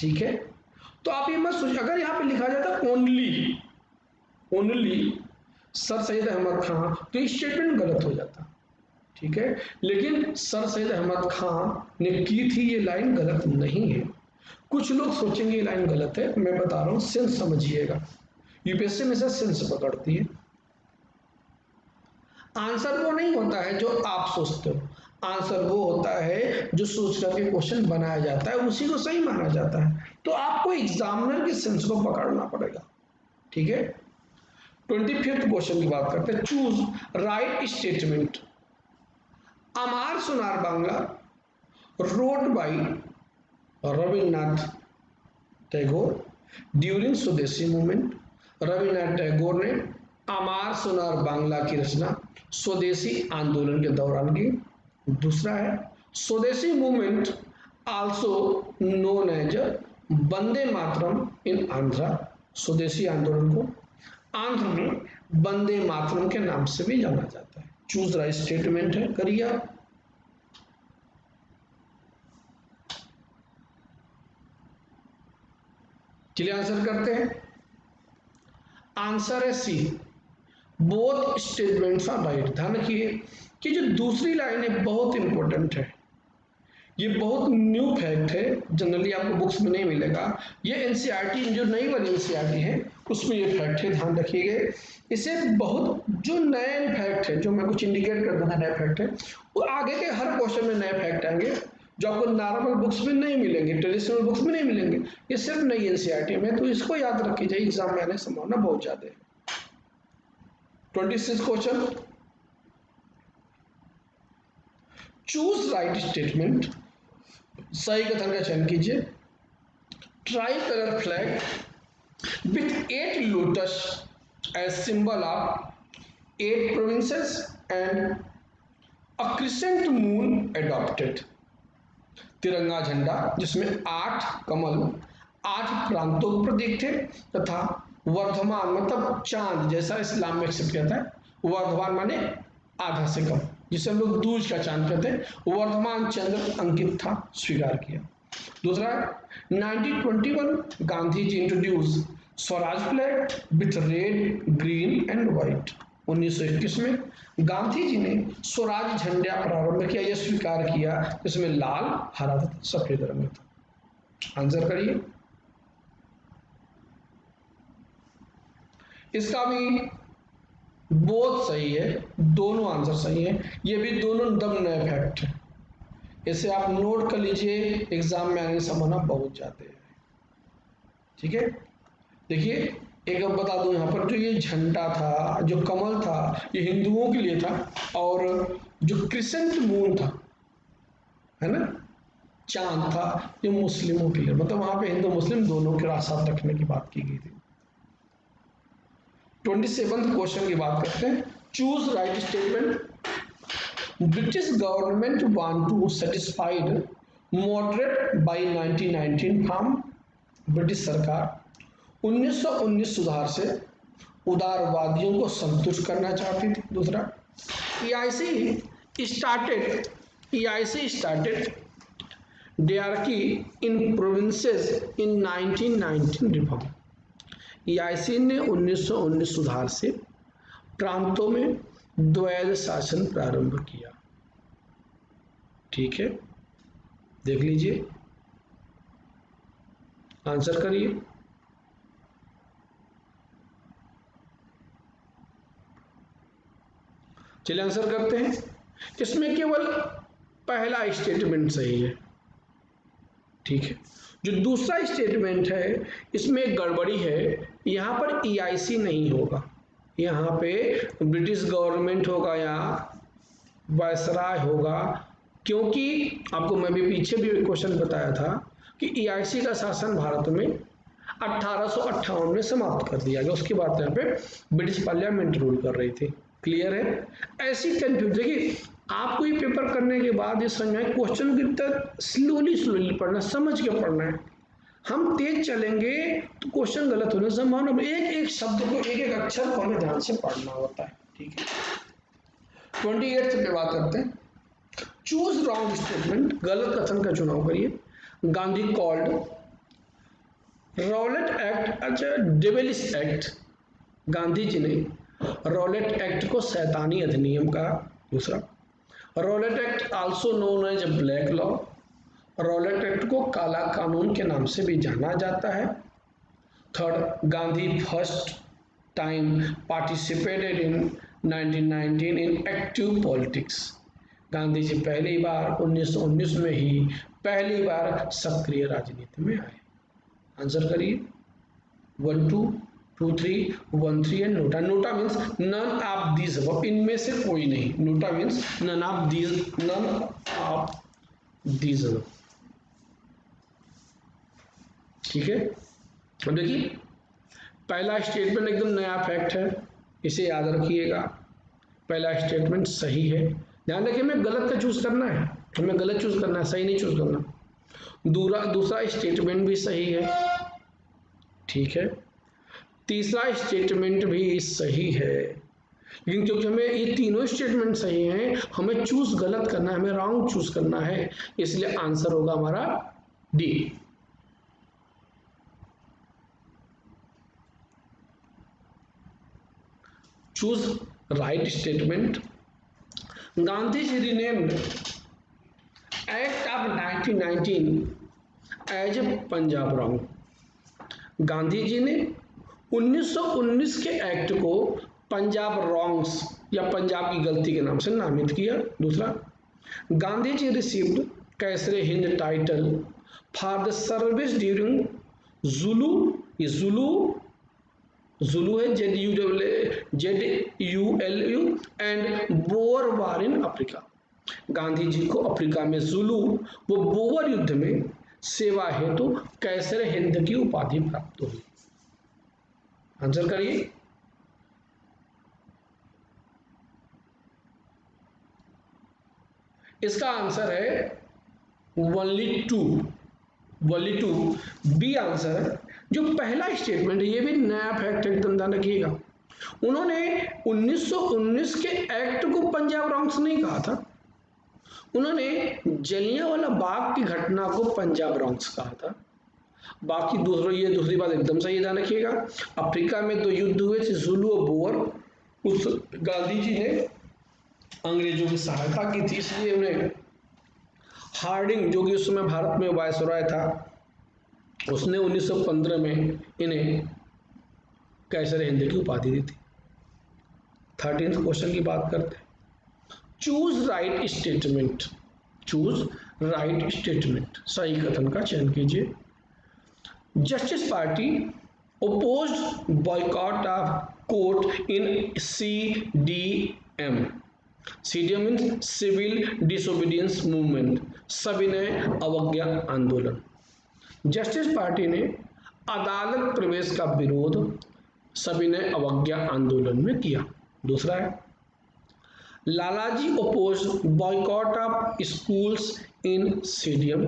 [SPEAKER 1] ठीक है, तो आप ये मत सोचिए, अगर यहाँ पे लिखा जाता only only sir Syed Ahmad Khan, तो ये स्टेटमेंट गलत हो जाता। ठीक है, लेकिन सर सैयद अहमद खान ने की थी, ये लाइन गलत नहीं है। कुछ लोग सोचेंगे ये लाइन गलत है, मैं बता रहा हूं, सेंस समझिएगा। यूपीएससी में से सेंस पकड़ती है। आंसर वो नहीं होता है जो आप सोचते हो, आंसर वो होता है जो सोच करके क्वेश्चन बनाया जाता है, उसी को सही माना जाता है। तो आपको एग्जामिनर के सेंस को पकड़ना पड़ेगा। ठीक है, 25th क्वेश्चन की बात करते हैं। Choose right statement. Amar Sonar Bangla wrote by Rabindranath Tagore during Swadeshi movement. Rabindranath Tagore ने अमार सुनार बांग्ला की रचना स्वदेशी आंदोलन के दौरान की। दूसरा है, स्वदेशी movement also known as Vande Mataram इन आंध्रा। स्वदेशी आंदोलन को आंध्र में वंदे मातरम के नाम से भी जाना जाता है। चूज राइट स्टेटमेंट है, करिए आप। चलिए आंसर करते हैं। आंसर है C, both statements are right. ध्यान रखिए कि जो दूसरी लाइन है बहुत इंपॉर्टेंट है, ये बहुत न्यू फैक्ट है, जनरली आपको बुक्स में नहीं मिलेगा। ये एनसीईआरटी जो नई वाली एनसीईआरटी है उसमें ये फैक्ट है, ध्यान रखिएगा। इसे बहुत जो नए फैक्ट है, जो मैं कुछ इंडिकेट कर दूंगा नए फैक्ट है, वो आगे के हर क्वेश्चन में नए फैक्ट आएंगे जो आपको नॉर्मल बुक्स में नहीं मिलेंगे, ट्रेडिशनल बुक्स में नहीं मिलेंगे। ये सिर्फ नई एनसीईआरटी में, तो इसको याद रखिए, एग्जाम में आने की संभावना बहुत ज्यादा है। 26 क्वेश्चन। Choose right statement. सही कथन का चयन कीजिए। Tricolour flag with 8 lotus as symbol of 8 provinces and a crescent moon adopted. तिरंगा झंडा जिसमें 8 कमल 8 प्रांतों के प्रतीक थे, तथा वर्धमान मतलब चांद जैसा इस्लाम में एक्सेप्ट किया था। वर्धमान माने आधा से कम, जिसे हम लोग दूज का चांद कहते हैं, वर्धमान चंद्र अंकित था, स्वीकार किया। दूसरा 1921 Gandhi ji introduce Swaraj flag with red green and white. 1921 में गांधी जी ने स्वराज झंडा प्रारंभ किया, यह स्वीकार किया, जिसमें लाल हरा तथा सफेद रंग था। आंसर करिए। इसका भी बहुत सही है, दोनों आंसर सही है, ये भी दोनों दम नए फैक्ट है। इसे आप नोट कर लीजिए, एग्जाम में आने की संभावना बहुत जाते हैं। ठीक है, देखिए एक अब बता दूं, यहाँ पर जो ये झंडा था, जो कमल था, ये हिंदुओं के लिए था, और जो क्रिसेंट मून था, है ना, चांद था, ये मुस्लिमों के लिए, मतलब वहां पे हिंदू मुस्लिम दोनों के साथ रखने की बात की गई थी। 27th क्वेश्चन की बात करते हैं। Choose right statement. British government want to satisfied moderate by 1919 form. ब्रिटिश सरकार 1919 सुधार से उदारवादियों को संतुष्ट करना चाहती थी। दूसरा EIC started diarchy in provinces in 1919 reform। EIC ने 1919 सुधार से प्रांतों में द्वैध शासन प्रारंभ किया। ठीक है, देख लीजिए, आंसर करिए। चलिए आंसर करते हैं। इसमें केवल पहला स्टेटमेंट सही है। ठीक है, जो दूसरा स्टेटमेंट है इसमें गड़बड़ी है, यहां पर EIC नहीं होगा, यहाँ पे ब्रिटिश गवर्नमेंट होगा या वायसराय होगा, क्योंकि आपको मैं भी पीछे भी क्वेश्चन बताया था कि EIC का शासन भारत में 1858 में समाप्त कर दिया गया। उसके बाद यहाँ पे ब्रिटिश पार्लियामेंट रूल कर रही थी। क्लियर है? ऐसी कंफ्यूज, देखिए आपको ये पेपर करने के बाद ये समझ क्वेश्चन की तरह स्लोली पढ़ना, समझ के पढ़ना है। हम तेज चलेंगे तो क्वेश्चन गलत होने की संभावना, एक एक शब्द को, एक एक अक्षर को हमें ध्यान से पढ़ना होता है। ठीक है, 28 पे बात करते हैं। Choose wrong statement. गलत कथन का चुनाव करिए। गांधी कॉल्ड रॉलेट एक्ट अच्छा डेविलिश एक्ट। गांधी जी ने रॉलेट एक्ट को शैतानी अधिनियम कहा। दूसरा Rowlatt act also known as black law. Rowlatt act को काला कानून के नाम से भी जाना जाता है। Third, Gandhi first time participated in 1919 in active politics. Gandhi ji पहली बार 1919 में ही पहली बार सक्रिय राजनीति में आए। आंसर करिए। 1 2 2 3 1 3 and NOTA. NOTA means none of these, इनमें से कोई नहीं। NOTA means none of these. ठीक है, अब देखिए पहला स्टेटमेंट एकदम नया फैक्ट है, इसे याद रखिएगा। पहला स्टेटमेंट सही है, ध्यान रखिए हमें गलत का चूज करना है, हमें गलत चूज करना है, सही नहीं चूज करना। दूसरा स्टेटमेंट भी सही है। ठीक है, तीसरा स्टेटमेंट भी सही है, लेकिन क्योंकि हमें ये तीनों स्टेटमेंट सही हैं, हमें चूज गलत करना है, हमें रॉन्ग चूज करना है, इसलिए आंसर होगा हमारा D. Choose right statement. Gandhi ji renamed act of 1919 as Punjab wrong. Gandhi ji ने 1919 के एक्ट को पंजाब रॉन्ग्स या पंजाब की गलती के नाम से नामित किया। दूसरा, Gandhi ji received Kaisar e Hind title for the service during Zulu, ये जुलू है ZULU and Boer war in Africa. गांधी जी को अफ्रीका में जुलू व बोअर युद्ध में सेवा हेतु कैसर हिंद की उपाधि प्राप्त हुई। आंसर करिए। इसका आंसर है ओनली टू बी आंसर है। जो पहला स्टेटमेंट है ये भी नया फैक्ट एकदम ध्यान रखिएगा। उन्होंने 1919 के एक्ट को पंजाब रॉन्ग्स नहीं कहा था, उन्होंने जलियांवाला बाग की घटना को पंजाब रॉन्ग्स कहा था। बाकी दूसरी बात एकदम सही ध्यान रखिएगा। अफ्रीका में 2 युद्ध हुए थे, जुलू और बोअर। उस गांधी जी ने अंग्रेजों की सहायता की थी, इसलिए उन्हें हार्डिंग, जो कि उस समय भारत में वायसरॉय था, उसने 1915 में इन्हें कैसर हिंद की उपाधि दी थी। 13th क्वेश्चन की बात करते हैं। Choose right statement. Choose right statement, सही कथन का चयन कीजिए। Justice party opposed boycott of court in CDM. CDM means Civil Disobedience Movement, सविनय अवज्ञा आंदोलन। जस्टिस पार्टी ने अदालत प्रवेश का विरोध सविनय अवज्ञा आंदोलन में किया। दूसरा है Lalaji oppose boycott of schools in CDM।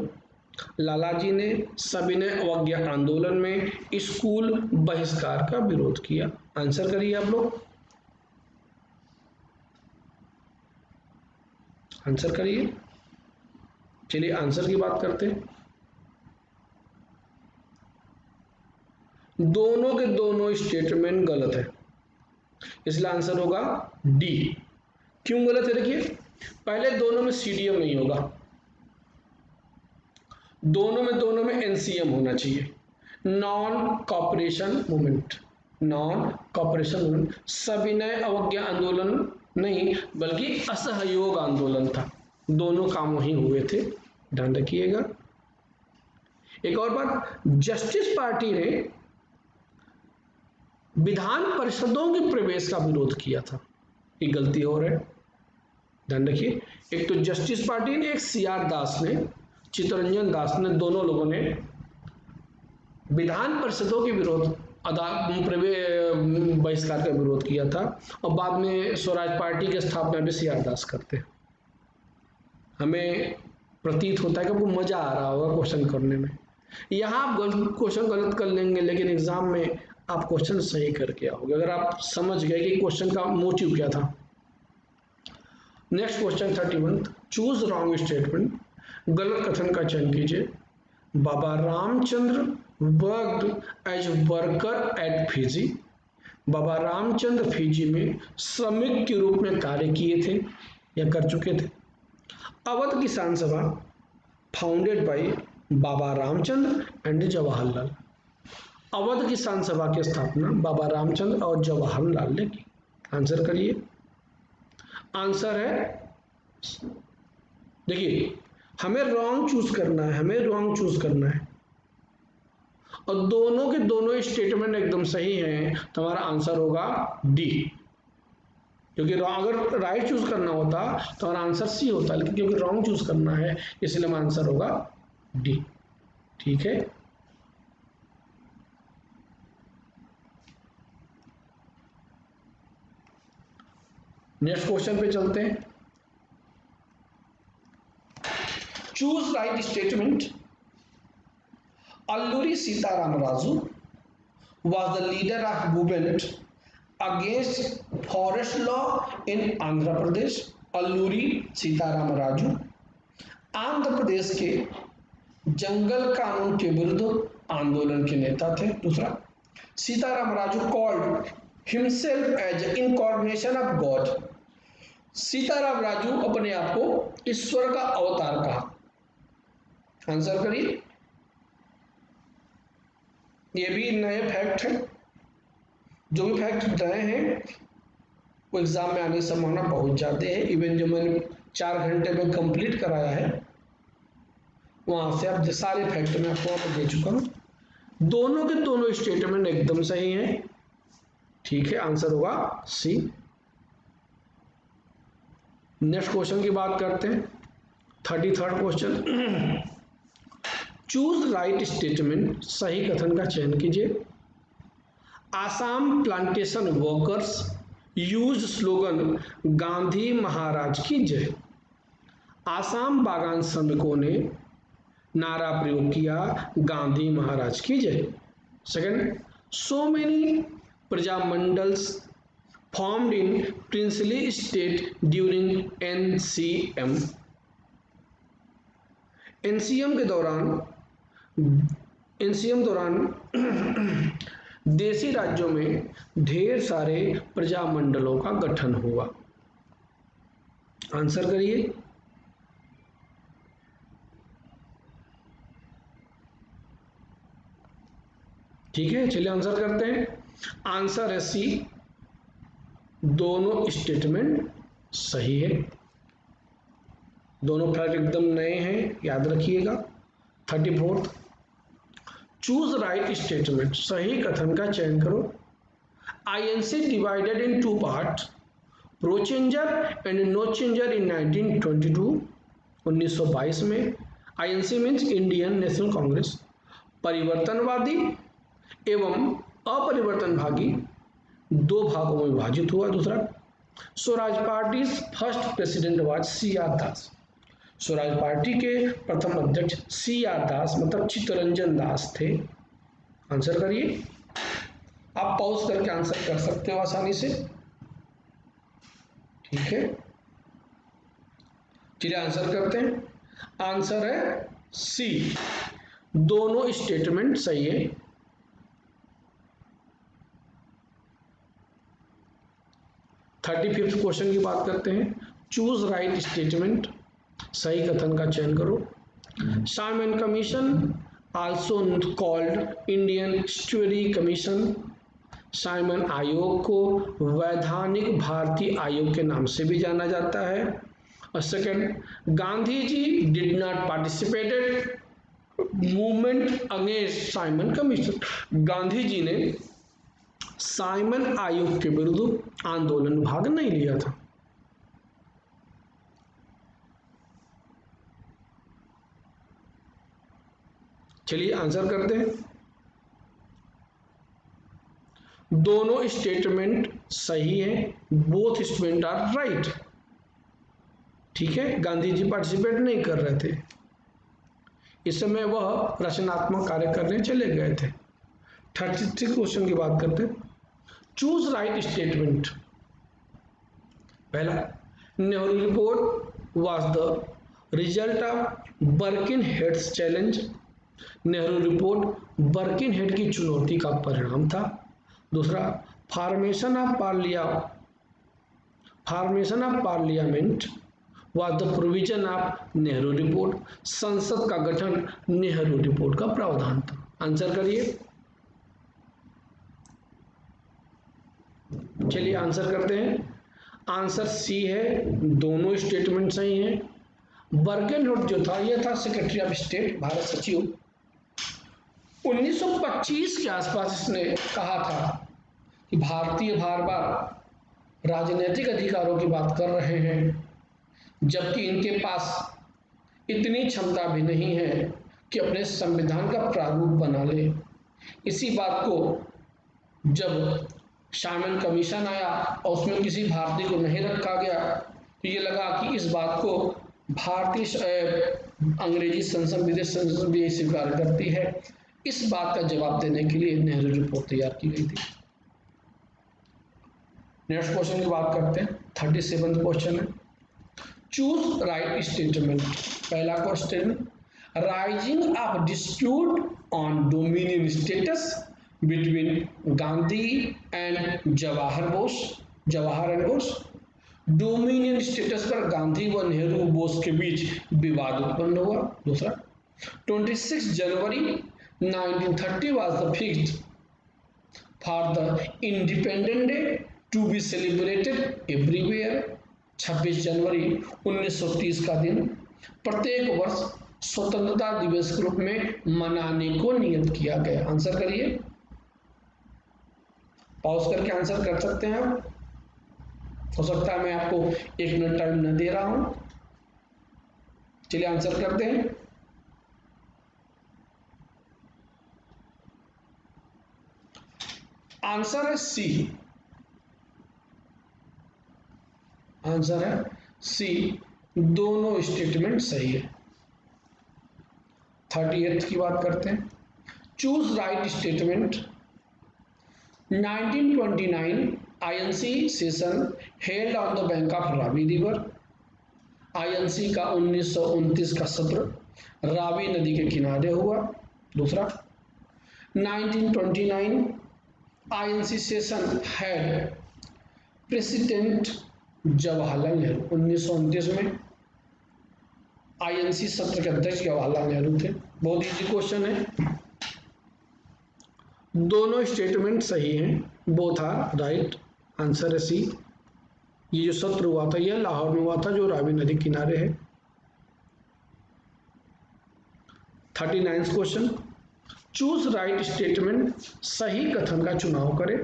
[SPEAKER 1] Lalaji ने सविनय अवज्ञा आंदोलन में स्कूल बहिष्कार का विरोध किया। आंसर करिए आप लोग, आंसर करिए। चलिए आंसर की बात करते हैं। दोनों के दोनों स्टेटमेंट गलत है, इसलिए आंसर होगा डी। क्यों गलत है? देखिए, पहले दोनों में CDM नहीं होगा, दोनों में NCM होना चाहिए, non cooperation movement. Non cooperation movement सविनय अवज्ञा आंदोलन नहीं, बल्कि असहयोग आंदोलन था। दोनों काम वहीं हुए थे, ध्यान रखिएगा। एक और बात, जस्टिस पार्टी ने विधान परिषदों के प्रवेश का विरोध किया था, ये गलती और है, ध्यान रखिए। एक तो जस्टिस पार्टी ने, एक CR दास ने, चित्तरंजन दास ने, दोनों लोगों ने विधान परिषदों के विरोध बहिष्कार का विरोध किया था, और बाद में स्वराज पार्टी की स्थापना भी CR दास करते हैं। हमें प्रतीत होता है कि आपको मजा आ रहा होगा क्वेश्चन करने में। यहाँ आप क्वेश्चन गलत कर लेंगे, लेकिन एग्जाम में आप क्वेश्चन सही करके आओगे अगर आप समझ गए कि क्वेश्चन का मोटिव क्या था। Next question 31, choose wrong statement, गलत कथन का चयन कीजिए। Baba Ramchandra worked as worker at Fiji. Baba Ramchandra Fiji में श्रमिक के रूप में कार्य किए थे या कर चुके थे। अवध किसान सभा founded by Baba Ramchandra and Jawaharlal. Awadh किसान सभा की स्थापना बाबा रामचंद्र और जवाहरलाल ने की। आंसर करिए। आंसर है, देखिए हमें रॉन्ग चूज करना है, हमें रॉन्ग चूज करना है, और दोनों के दोनों स्टेटमेंट एकदम सही हैं, तो हमारा आंसर होगा डी। क्योंकि अगर राइट चूज करना होता तो हमारा आंसर सी होता, लेकिन क्योंकि रॉन्ग चूज करना है इसलिए हमारा आंसर होगा डी। ठीक है, नेक्स्ट क्वेश्चन पे चलते हैं। Choose right statement. Alluri Sitarama Raju was the leader of movement against forest law in Andhra Pradesh. Alluri Sitarama Raju Andhra Pradesh के जंगल कानून के विरुद्ध आंदोलन के नेता थे। दूसरा, Sitaram Raju called himself as incorporation of god. Sitaram Raju अपने आप को ईश्वर का अवतार कहा। आंसर करिए। ये भी नए फैक्ट है, जो भी फैक्ट नए हैं वो एग्जाम में आने की संभावना बहुत ज्यादा है। इवन जो मैंने 4 घंटे में कंप्लीट कराया है वहां से आप सारे फैक्ट मैं आपको दे चुका हूं। दोनों के दोनों स्टेटमेंट एकदम सही हैं। ठीक है, आंसर होगा सी। नेक्स्ट क्वेश्चन की बात करते हैं। 33rd question, choose right statement, सही कथन का चयन कीजिए। Assam plantation workers use slogan Gandhi Maharaj की जय। आसाम बागान श्रमिकों ने नारा प्रयोग किया गांधी महाराज की जय। सेकंड, सो मेनी प्रजा mandals formed in princely state during NCM. NCM के दौरान देशी राज्यों में ढेर सारे प्रजामंडलों का गठन हुआ। आंसर करिए। ठीक है, चलिए आंसर करते हैं। आंसर है सी, दोनों स्टेटमेंट सही है। दोनों फैक्ट एकदम नए हैं, याद रखिएगा। 34, चूज राइट स्टेटमेंट, सही कथन का चयन करो। INC divided in two part, pro changer and no changer in 1922, 1922 में। INC means Indian national Congress, परिवर्तनवादी एवं अपरिवर्तनभागी दो भागों में विभाजित हुआ। दूसरा, Swaraj party first president was CR Das, Swaraj party के प्रथम अध्यक्ष CR दास मतलब चित्तरंजन दास थे। आंसर करिए। आप पॉज करके आंसर कर सकते हो आसानी से। ठीक है, चलिए आंसर करते हैं। आंसर है सी, दोनों स्टेटमेंट सही है। 35 क्वेश्चन की बात करते हैं। चूज राइट स्टेटमेंट, सही कथन का चयन करो। Simon commission also called Indian statutory commission, Simon आयोग को वैधानिक भारतीय आयोग के नाम से भी जाना जाता है। और second, Gandhi ji did not participated movement against Simon commission, Gandhi ji ने साइमन आयोग के विरुद्ध आंदोलन में भाग नहीं लिया था। चलिए आंसर करते हैं। दोनों स्टेटमेंट सही है, बोथ स्टेटमेंट आर राइट। ठीक है, गांधी जी पार्टिसिपेट नहीं कर रहे थे, इस समय वह रचनात्मक कार्य करने चले गए थे। 33 क्वेश्चन की बात करते हैं। Choose right statement. पहला, Nehru report was the result of Birkenhead's challenge, Nehru report Birkenhead की चुनौती का परिणाम था। दूसरा, formation of parliament was the provision of Nehru report, संसद का गठन नेहरू रिपोर्ट का प्रावधान था। आंसर करिए। चलिए आंसर करते हैं। आंसर सी है, दोनों स्टेटमेंट सही हैं। बर्किनहेड जो था, यह था सेक्रेटरी ऑफ स्टेट, भारत सचिव। 1925 के आसपास इसने कहा था कि भारतीय बार बार राजनीतिक अधिकारों की बात कर रहे हैं, जबकि इनके पास इतनी क्षमता भी नहीं है कि अपने संविधान का प्रारूप बना ले। इसी बात को जब साइमन कमीशन आया और उसमें किसी भारतीय को नहीं रखा गया, तो ये लगा कि इस बात को अंग्रेजी संसद, विदेश संसद भी स्वीकार करती है। इस बात का जवाब देने के लिए नेहरू रिपोर्ट तैयार की गई थी। नेक्स्ट क्वेश्चन की बात करते हैं। 37 क्वेश्चन है। Choose right statement. पहला question, rising of dispute on dominion status between Gandhi and Jawahar and Bose, dominion status पर गांधी व नेहरू बोस के बीच विवाद उत्पन्न हुआ। दूसरा, 26 जनवरी 1930 was the fixed for the Independent Day to be celebrated everywhere. 26 जनवरी 1930 का दिन प्रत्येक वर्ष स्वतंत्रता दिवस के रूप में मनाने को नियत किया गया। आंसर करिए। पॉज करके आंसर कर सकते हैं आप। हो सकता है मैं आपको 1 मिनट टाइम न दे रहा हूं। चलिए आंसर करते हैं। आंसर है सी। आंसर है सी, दोनों स्टेटमेंट सही है। 38 की बात करते हैं। Choose right statement. 1929 INC session held on the bank of Ravi river. INC का 1929 का सत्र रावी नदी के किनारे हुआ। दूसरा, 1929 INC session had president Jawaharlal Nehru. 1929 में आईएनसी सत्र के अध्यक्ष जवाहरलाल नेहरू थे। बहुत इजी क्वेश्चन है, दोनों स्टेटमेंट सही हैं, बोथ आर राइट, आंसर है सी। ये जो सत्र हुआ था यह लाहौर में हुआ था जो रावी नदी किनारे है। 39 क्वेश्चन, चूज राइट स्टेटमेंट, सही कथन का चुनाव करें।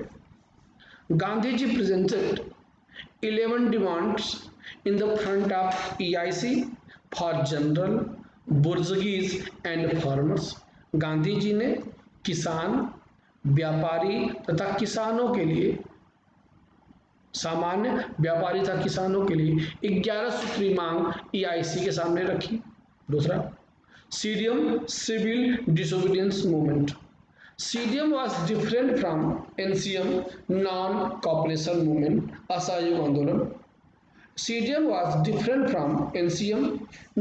[SPEAKER 1] Gandhi ji presented 11 demands in the front of EIC for general bourgeoisie and farmers. Gandhi ji ने किसान, व्यापारी तथा किसानों के लिए, सामान्य व्यापारी तथा किसानों के लिए 11 सूत्री मांग EIC के सामने रखी। दूसरा, CDM civil disobedience movement. CDM was different from NCM non cooperation movement, असहयोग आंदोलन। CDM was different from NCM,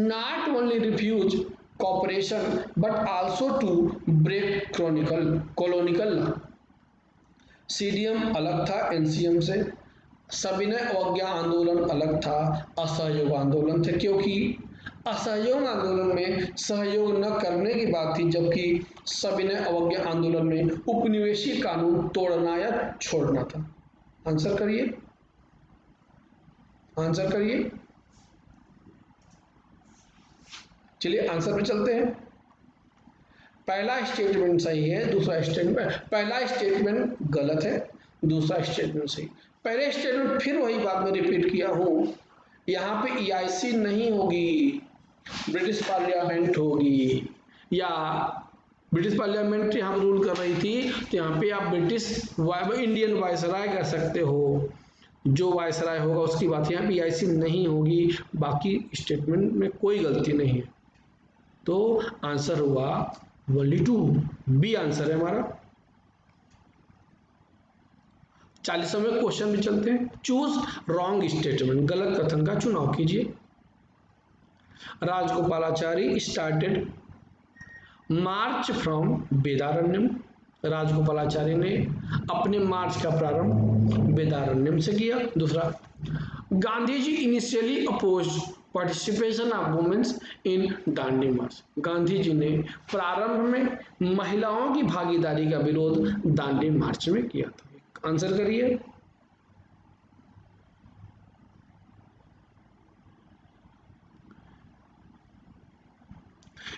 [SPEAKER 1] not only refused cooperation but also to break colonial law. CDM अलग था NCM से, सविनय अवज्ञा आंदोलन अलग था, असहयोग आंदोलन थे, क्योंकि असहयोग आंदोलन में सहयोग न करने की बात थी, जबकि सविनय अवज्ञा आंदोलन में उपनिवेशी कानून तोड़ना या छोड़ना था। आंसर करिए, आंसर करिए। चलिए आंसर पे चलते हैं। पहला स्टेटमेंट सही है, दूसरा स्टेटमेंट, पहला स्टेटमेंट गलत है, दूसरा स्टेटमेंट सही। पहले स्टेटमेंट फिर वही बात मैं रिपीट किया हूं, यहाँ पे EIC नहीं होगी, ब्रिटिश पार्लियामेंट होगी, या ब्रिटिश पार्लियामेंट यहाँ रूल कर रही थी, तो यहाँ पे आप इंडियन वायसराय कर सकते हो, जो वायसराय होगा उसकी बात। यहाँ पे EIC नहीं होगी, बाकी स्टेटमेंट में कोई गलती नहीं है। तो आंसर हुआ 1-2, बी आंसर है हमारा। 40वें क्वेश्चन में चलते हैं। चूज रॉन्ग स्टेटमेंट, गलत कथन का चुनाव कीजिए। Rajagopalachari started march from Vedaranyam. Rajagopalachari ने अपने मार्च का प्रारंभ वेदारण्यम से किया। दूसरा, Gandhi ji initially oppose participation of womens in Dandi march. Gandhi ji ने प्रारंभ में महिलाओं की भागीदारी का विरोध दांडी मार्च में किया था। आंसर करिए।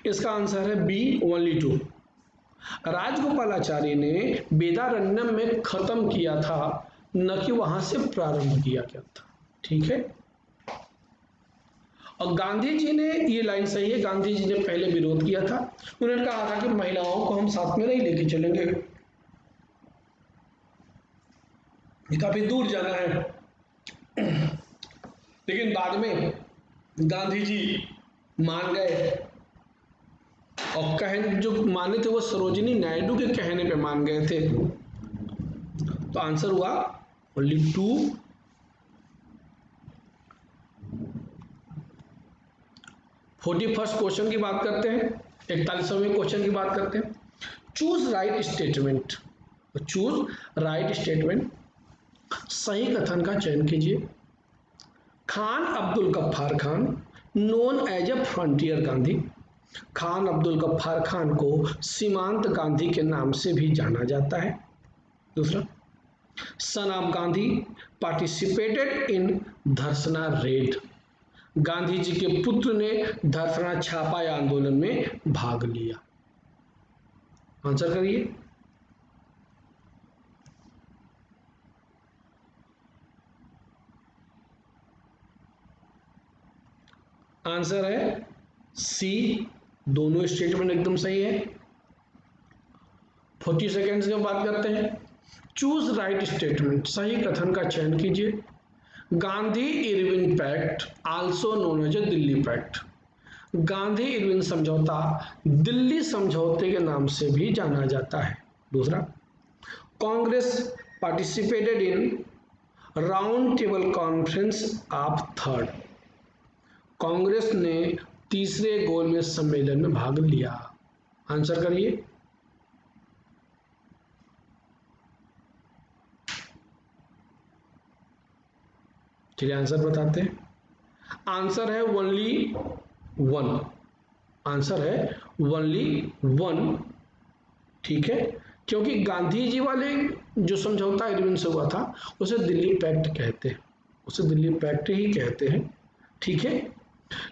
[SPEAKER 1] इसका आंसर है बी 1-2। राजगोपालाचारी ने वेदारण्यम में खत्म किया था, न कि वहां से प्रारंभ किया गया था। ठीक है, और गांधी जी ने, ये लाइन सही है, गांधी जी ने पहले विरोध किया था। उन्होंने कहा था कि महिलाओं को हम साथ में नहीं लेके चलेंगे, काफी दूर जाना है। लेकिन बाद में गांधी जी मान गए, और जो माने थे वो सरोजिनी नायडू के कहने पे मान गए थे। तो आंसर हुआ 2। 41st क्वेश्चन की बात करते हैं, 41वें क्वेश्चन की बात करते हैं। Choose right statement, choose right statement, सही कथन का चयन कीजिए। Khan Abdul Ghaffar Khan known as a frontier Gandhi. Khan Abdul Ghaffar Khan को सीमांत गांधी के नाम से भी जाना जाता है। दूसरा, son of Gandhi participated in Dharasana raid. Gandhi ji के पुत्र ने धरसना छापा आंदोलन में भाग लिया। आंसर करिए। आंसर है सी, दोनों स्टेटमेंट एकदम सही है। 40 सेकेंड्स की बात करते हैं। चूज राइट स्टेटमेंट, सही कथन का चयन कीजिए। Gandhi Irwin pact also known as a Delhi pact. Gandhi Irwin समझौता दिल्ली समझौते के नाम से भी जाना जाता है। दूसरा, Congress participated in round table conference of third, Congress ने तीसरे गोलमेज सम्मेलन में भाग लिया। आंसर करिए। चलिए आंसर बताते हैं। आंसर है ओनली वन। आंसर है ओनली वन। ठीक है, क्योंकि गांधी जी वाले जो समझौता एग्रीमेंट से हुआ था उसे दिल्ली पैक्ट कहते हैं, उसे दिल्ली पैक्ट ही कहते हैं। ठीक है,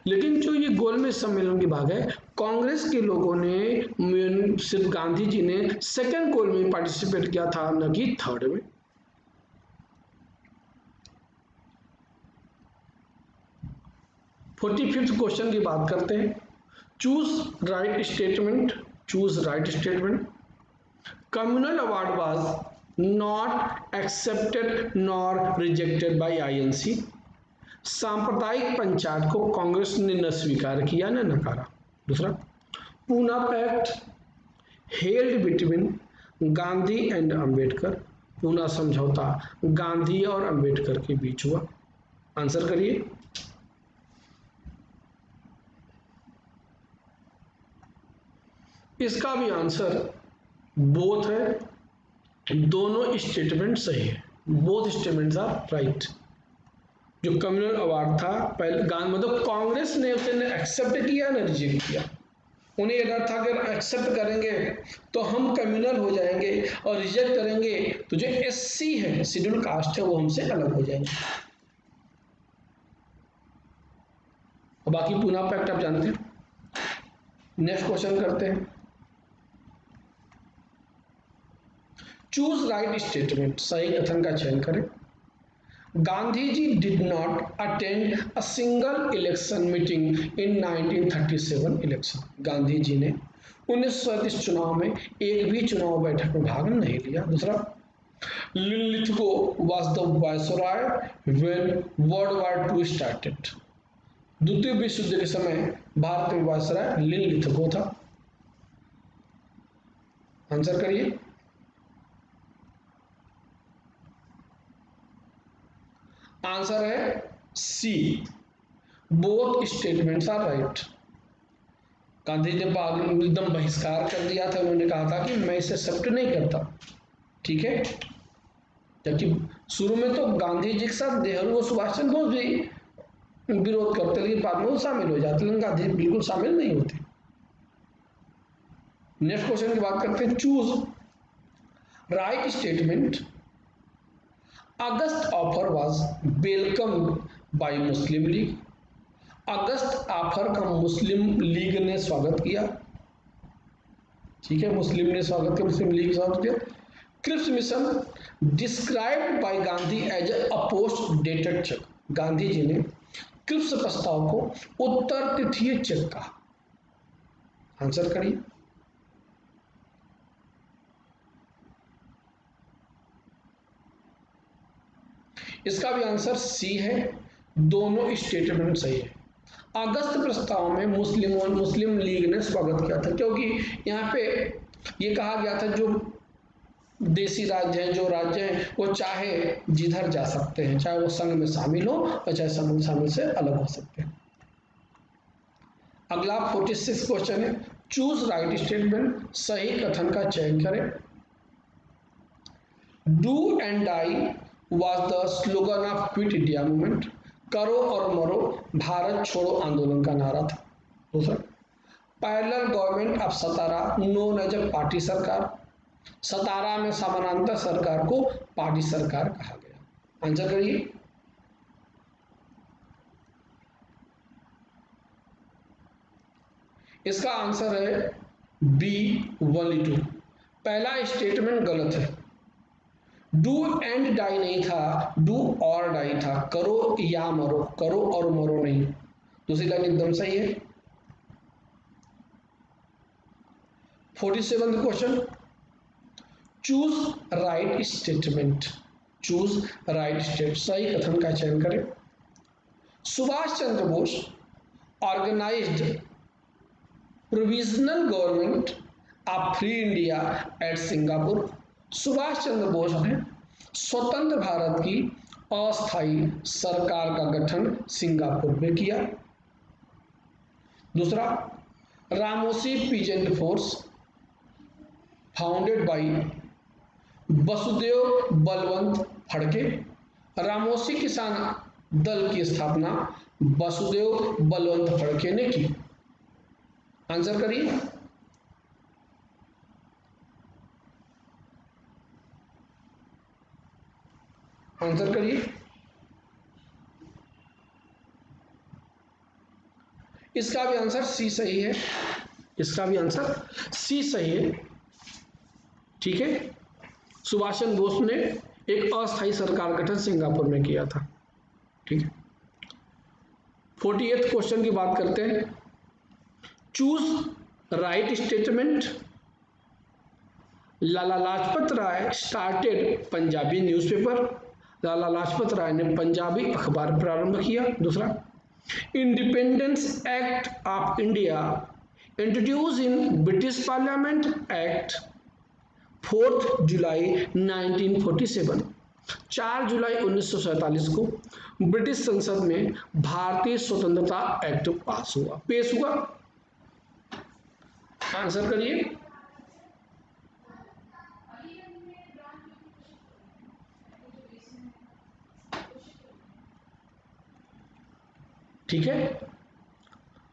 [SPEAKER 1] लेकिन जो ये गोलमेज सम्मेलन की बात है, कांग्रेस के लोगों ने सिर्फ गांधी जी ने सेकंड गोल में पार्टिसिपेट किया था, न कि थर्ड में। फोर्टी फिफ्थ क्वेश्चन की बात करते हैं। Choose right statement. Choose right statement. Communal award was not accepted nor rejected by INC. सांप्रदायिक पंचायत को कांग्रेस ने न स्वीकार किया न नकारा। दूसरा, Poona pact held between Gandhi and Ambedkar. Poona समझौता गांधी और अंबेडकर के बीच हुआ। आंसर करिए। इसका भी आंसर बोथ है, दोनों स्टेटमेंट सही है। Both statements are right. जो कम्युनल अवार्ड था पहले मतलब कांग्रेस ने उसे एक्सेप्ट किया ना रिजेक्ट किया। उन्हें यह डर था कि अगर एक्सेप्ट करेंगे तो हम कम्युनल हो जाएंगे और रिजेक्ट करेंगे तो जो एससी है, शेड्यूल कास्ट है, वो हमसे अलग हो जाएंगे। और बाकी पूना पैक्ट आप जानते हैं। नेक्स्ट क्वेश्चन करते हैं। Choose right statement. सही कथन का चयन करें। Gandhi ji did not attend a single election meeting in 1937 election. Gandhi ji ने 1937 चुनाव में एक भी चुनाव बैठक में भाग नहीं लिया। दूसरा, Linlithgow was the viceroy when world war II started. द्वितीय विश्व युद्ध के समय भारत में वायसरॉय लिनलिथगो था। आंसर करिए। आंसर है C, both statements are right. Gandhi ji ने एकदम बहिष्कार कर दिया था, उन्होंने कहा था कि मैं इसे एक्सेप्ट नहीं करता। ठीक है, जबकि शुरू में तो गांधी जी के साथ नेहरू और सुभाष चंद्र बोस भी विरोध करते, लेकिन बाद में वो शामिल हो जाते, लेकिन गांधी बिल्कुल शामिल नहीं होते। नेक्स्ट क्वेश्चन की बात करते हैं। Choose right statement. August offer was welcome bye Muslim league. August offer का मुस्लिम लीग ने स्वागत किया। ठीक है, मुस्लिम ने स्वागत किया, मुस्लिम लीग स्वागत किया। Cripps mission described by Gandhi as a post dated cheque. Gandhi ji ने क्रिप्स प्रस्ताव को उत्तर तिथीय चेक कहा। आंसर करिए। इसका भी आंसर सी है, दोनों स्टेटमेंट सही है। अगस्त प्रस्ताव में मुस्लिम लीग ने स्वागत किया था, क्योंकि यहाँ पे ये कहा गया था जो देसी राज्य हैं, जो राज्य हैं, वो चाहे जिधर जा सकते हैं, चाहे वो संघ में शामिल हो और चाहे संघ में शामिल से अलग हो सकते हैं। अगला 46 क्वेश्चन है। Choose right statement. सही कथन का चयन करें। Do and die was the slogan of quit India movement. करो और मरो भारत छोड़ो आंदोलन का नारा था। दूसरा, parallel government of Satara known as a party सरकार। सतारा में समानांतर सरकार को पार्टी सरकार कहा गया। आंसर करिए। इसका आंसर है बी, 1-2। पहला स्टेटमेंट गलत है। डू एंड डाई नहीं था, डू और डाई था। करो या मरो, करो और मरो नहीं। दूसरी लाइन एकदम सही है। 47 question. Choose right statement. Choose right state. सही कथन का चयन करें। Subhash Chandra Bose organised provisional government of free India at Singapore. Subhash Chandra Bose ने स्वतंत्र भारत की अस्थायी सरकार का गठन सिंगापुर में किया? दूसरा, Ramoshi peasant force founded by Vasudev Balwant Phadke. Ramoshi किसान दल की स्थापना वसुदेव बलवंत फड़के ने की। आंसर करिए। आंसर करिए। इसका भी आंसर सी सही है। इसका भी आंसर सी सही है। ठीक है, सुभाष चंद्र बोस ने एक अस्थायी सरकार गठन सिंगापुर में किया था। ठीक है, 48th क्वेश्चन की बात करते हैं। Choose right statement. Lala Lajpat Rai started Punjabi newspaper. Lala Lajpat Rai ने पंजाबी अखबार प्रारंभ किया। दूसरा, independence act of India introduce in British parliament act 4 जुलाई 1947। 4 जुलाई 1947 को ब्रिटिश संसद में भारतीय स्वतंत्रता एक्ट पास हुआ, पेश हुआ। आंसर करिए। ठीक है,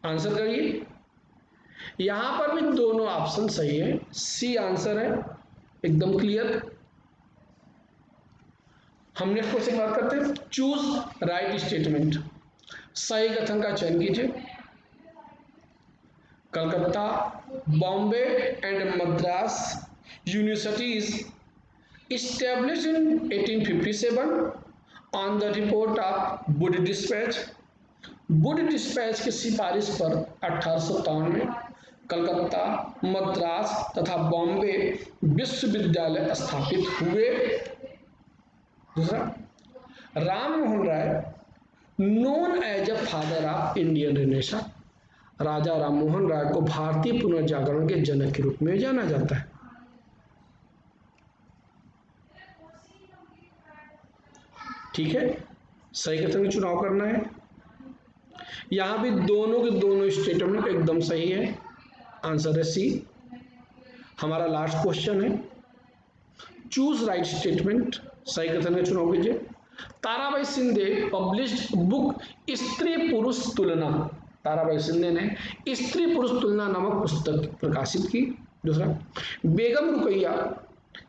[SPEAKER 1] आंसर करिए। यहां पर भी दोनों ऑप्शन सही है। सी आंसर है, एकदम क्लियर। हम नेक्स्ट क्वेश्चन बात करते हैं। Choose right statement. सही कथन का चयन कीजिए। Calcutta, Bombay and Madras universities established in 1857 on the report of Wood dispatch. Wood dispatch की सिफारिश पर 1857 में कलकत्ता, मद्रास तथा बॉम्बे विश्वविद्यालय स्थापित हुए। दूसरा, Ram Mohan Roy known as a father of Indian renaissance. Raja Ram Mohan Roy को भारतीय पुनर्जागरण के जनक के रूप में जाना जाता है। ठीक है, सही कथन का चुनाव करना है। यहां भी दोनों के दोनों स्टेटमेंट एकदम सही है। आंसर है सी। हमारा लास्ट क्वेश्चन है। Choose right statement. सही कथन का चुनाव कीजिए। ताराबाई शिंदे पब्लिश्ड बुक स्त्री पुरुष तुलना। ताराबाई शिंदे ने स्त्री पुरुष तुलना नामक पुस्तक प्रकाशित की। दूसरा, Begum Rokeya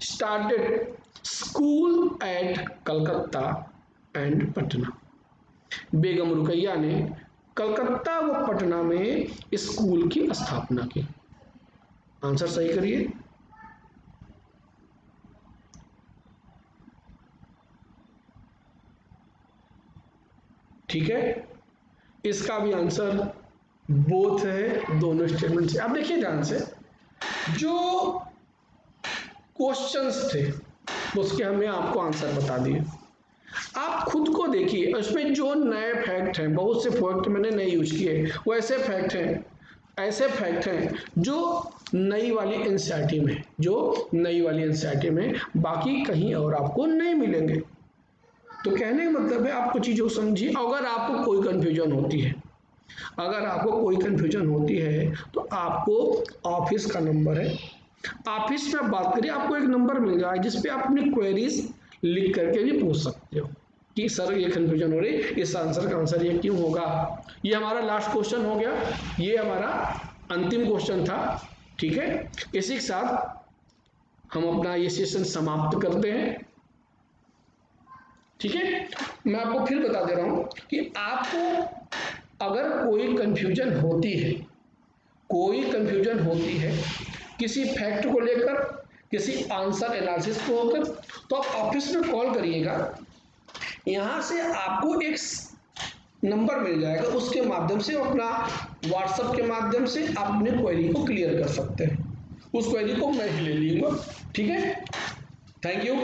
[SPEAKER 1] started school at Calcutta and Patna. Begum Rokeya ने कलकत्ता व पटना में स्कूल की स्थापना की। आंसर सही करिए। ठीक है, इसका भी आंसर बोथ है, दोनों स्टेटमेंट से। अब देखिए ध्यान से, जो क्वेश्चंस थे उसके हमने आपको आंसर बता दिए। आप खुद को देखिए, उसमें जो नए फैक्ट हैं, बहुत से फैक्ट मैंने नहीं यूज किए, वो ऐसे फैक्ट हैं जो नई वाली एनसीईआरटी में, बाकी कहीं और आपको नहीं मिलेंगे। तो कहने का मतलब है, आपको चीज़ों समझिए। अगर आपको कोई कंफ्यूजन होती है तो आपको ऑफिस का नंबर है, ऑफिस में बात करिए, आपको एक नंबर मिल जाएगा जिस पे आप अपनी क्वेरीज लिख करके भी पूछ सकते हो कि सर ये कंफ्यूजन हो रही, इस आंसर का आंसर ये क्यों होगा। ये हमारा लास्ट क्वेश्चन हो गया, ये हमारा अंतिम क्वेश्चन था। ठीक है, इसी के साथ हम अपना ये सेशन समाप्त करते हैं। ठीक है, मैं आपको फिर बता दे रहा हूं कि आपको अगर कोई कंफ्यूजन होती है किसी फैक्ट को लेकर, किसी आंसर एनालिसिस को होकर, तो आप ऑफिस में कॉल करिएगा। यहां से आपको एक नंबर मिल जाएगा, उसके माध्यम से अपना व्हाट्सएप के माध्यम से आप अपने क्वेरी को क्लियर कर सकते हैं। उस क्वेरी को मैं ही ले लूंगा। ठीक है, थैंक यू।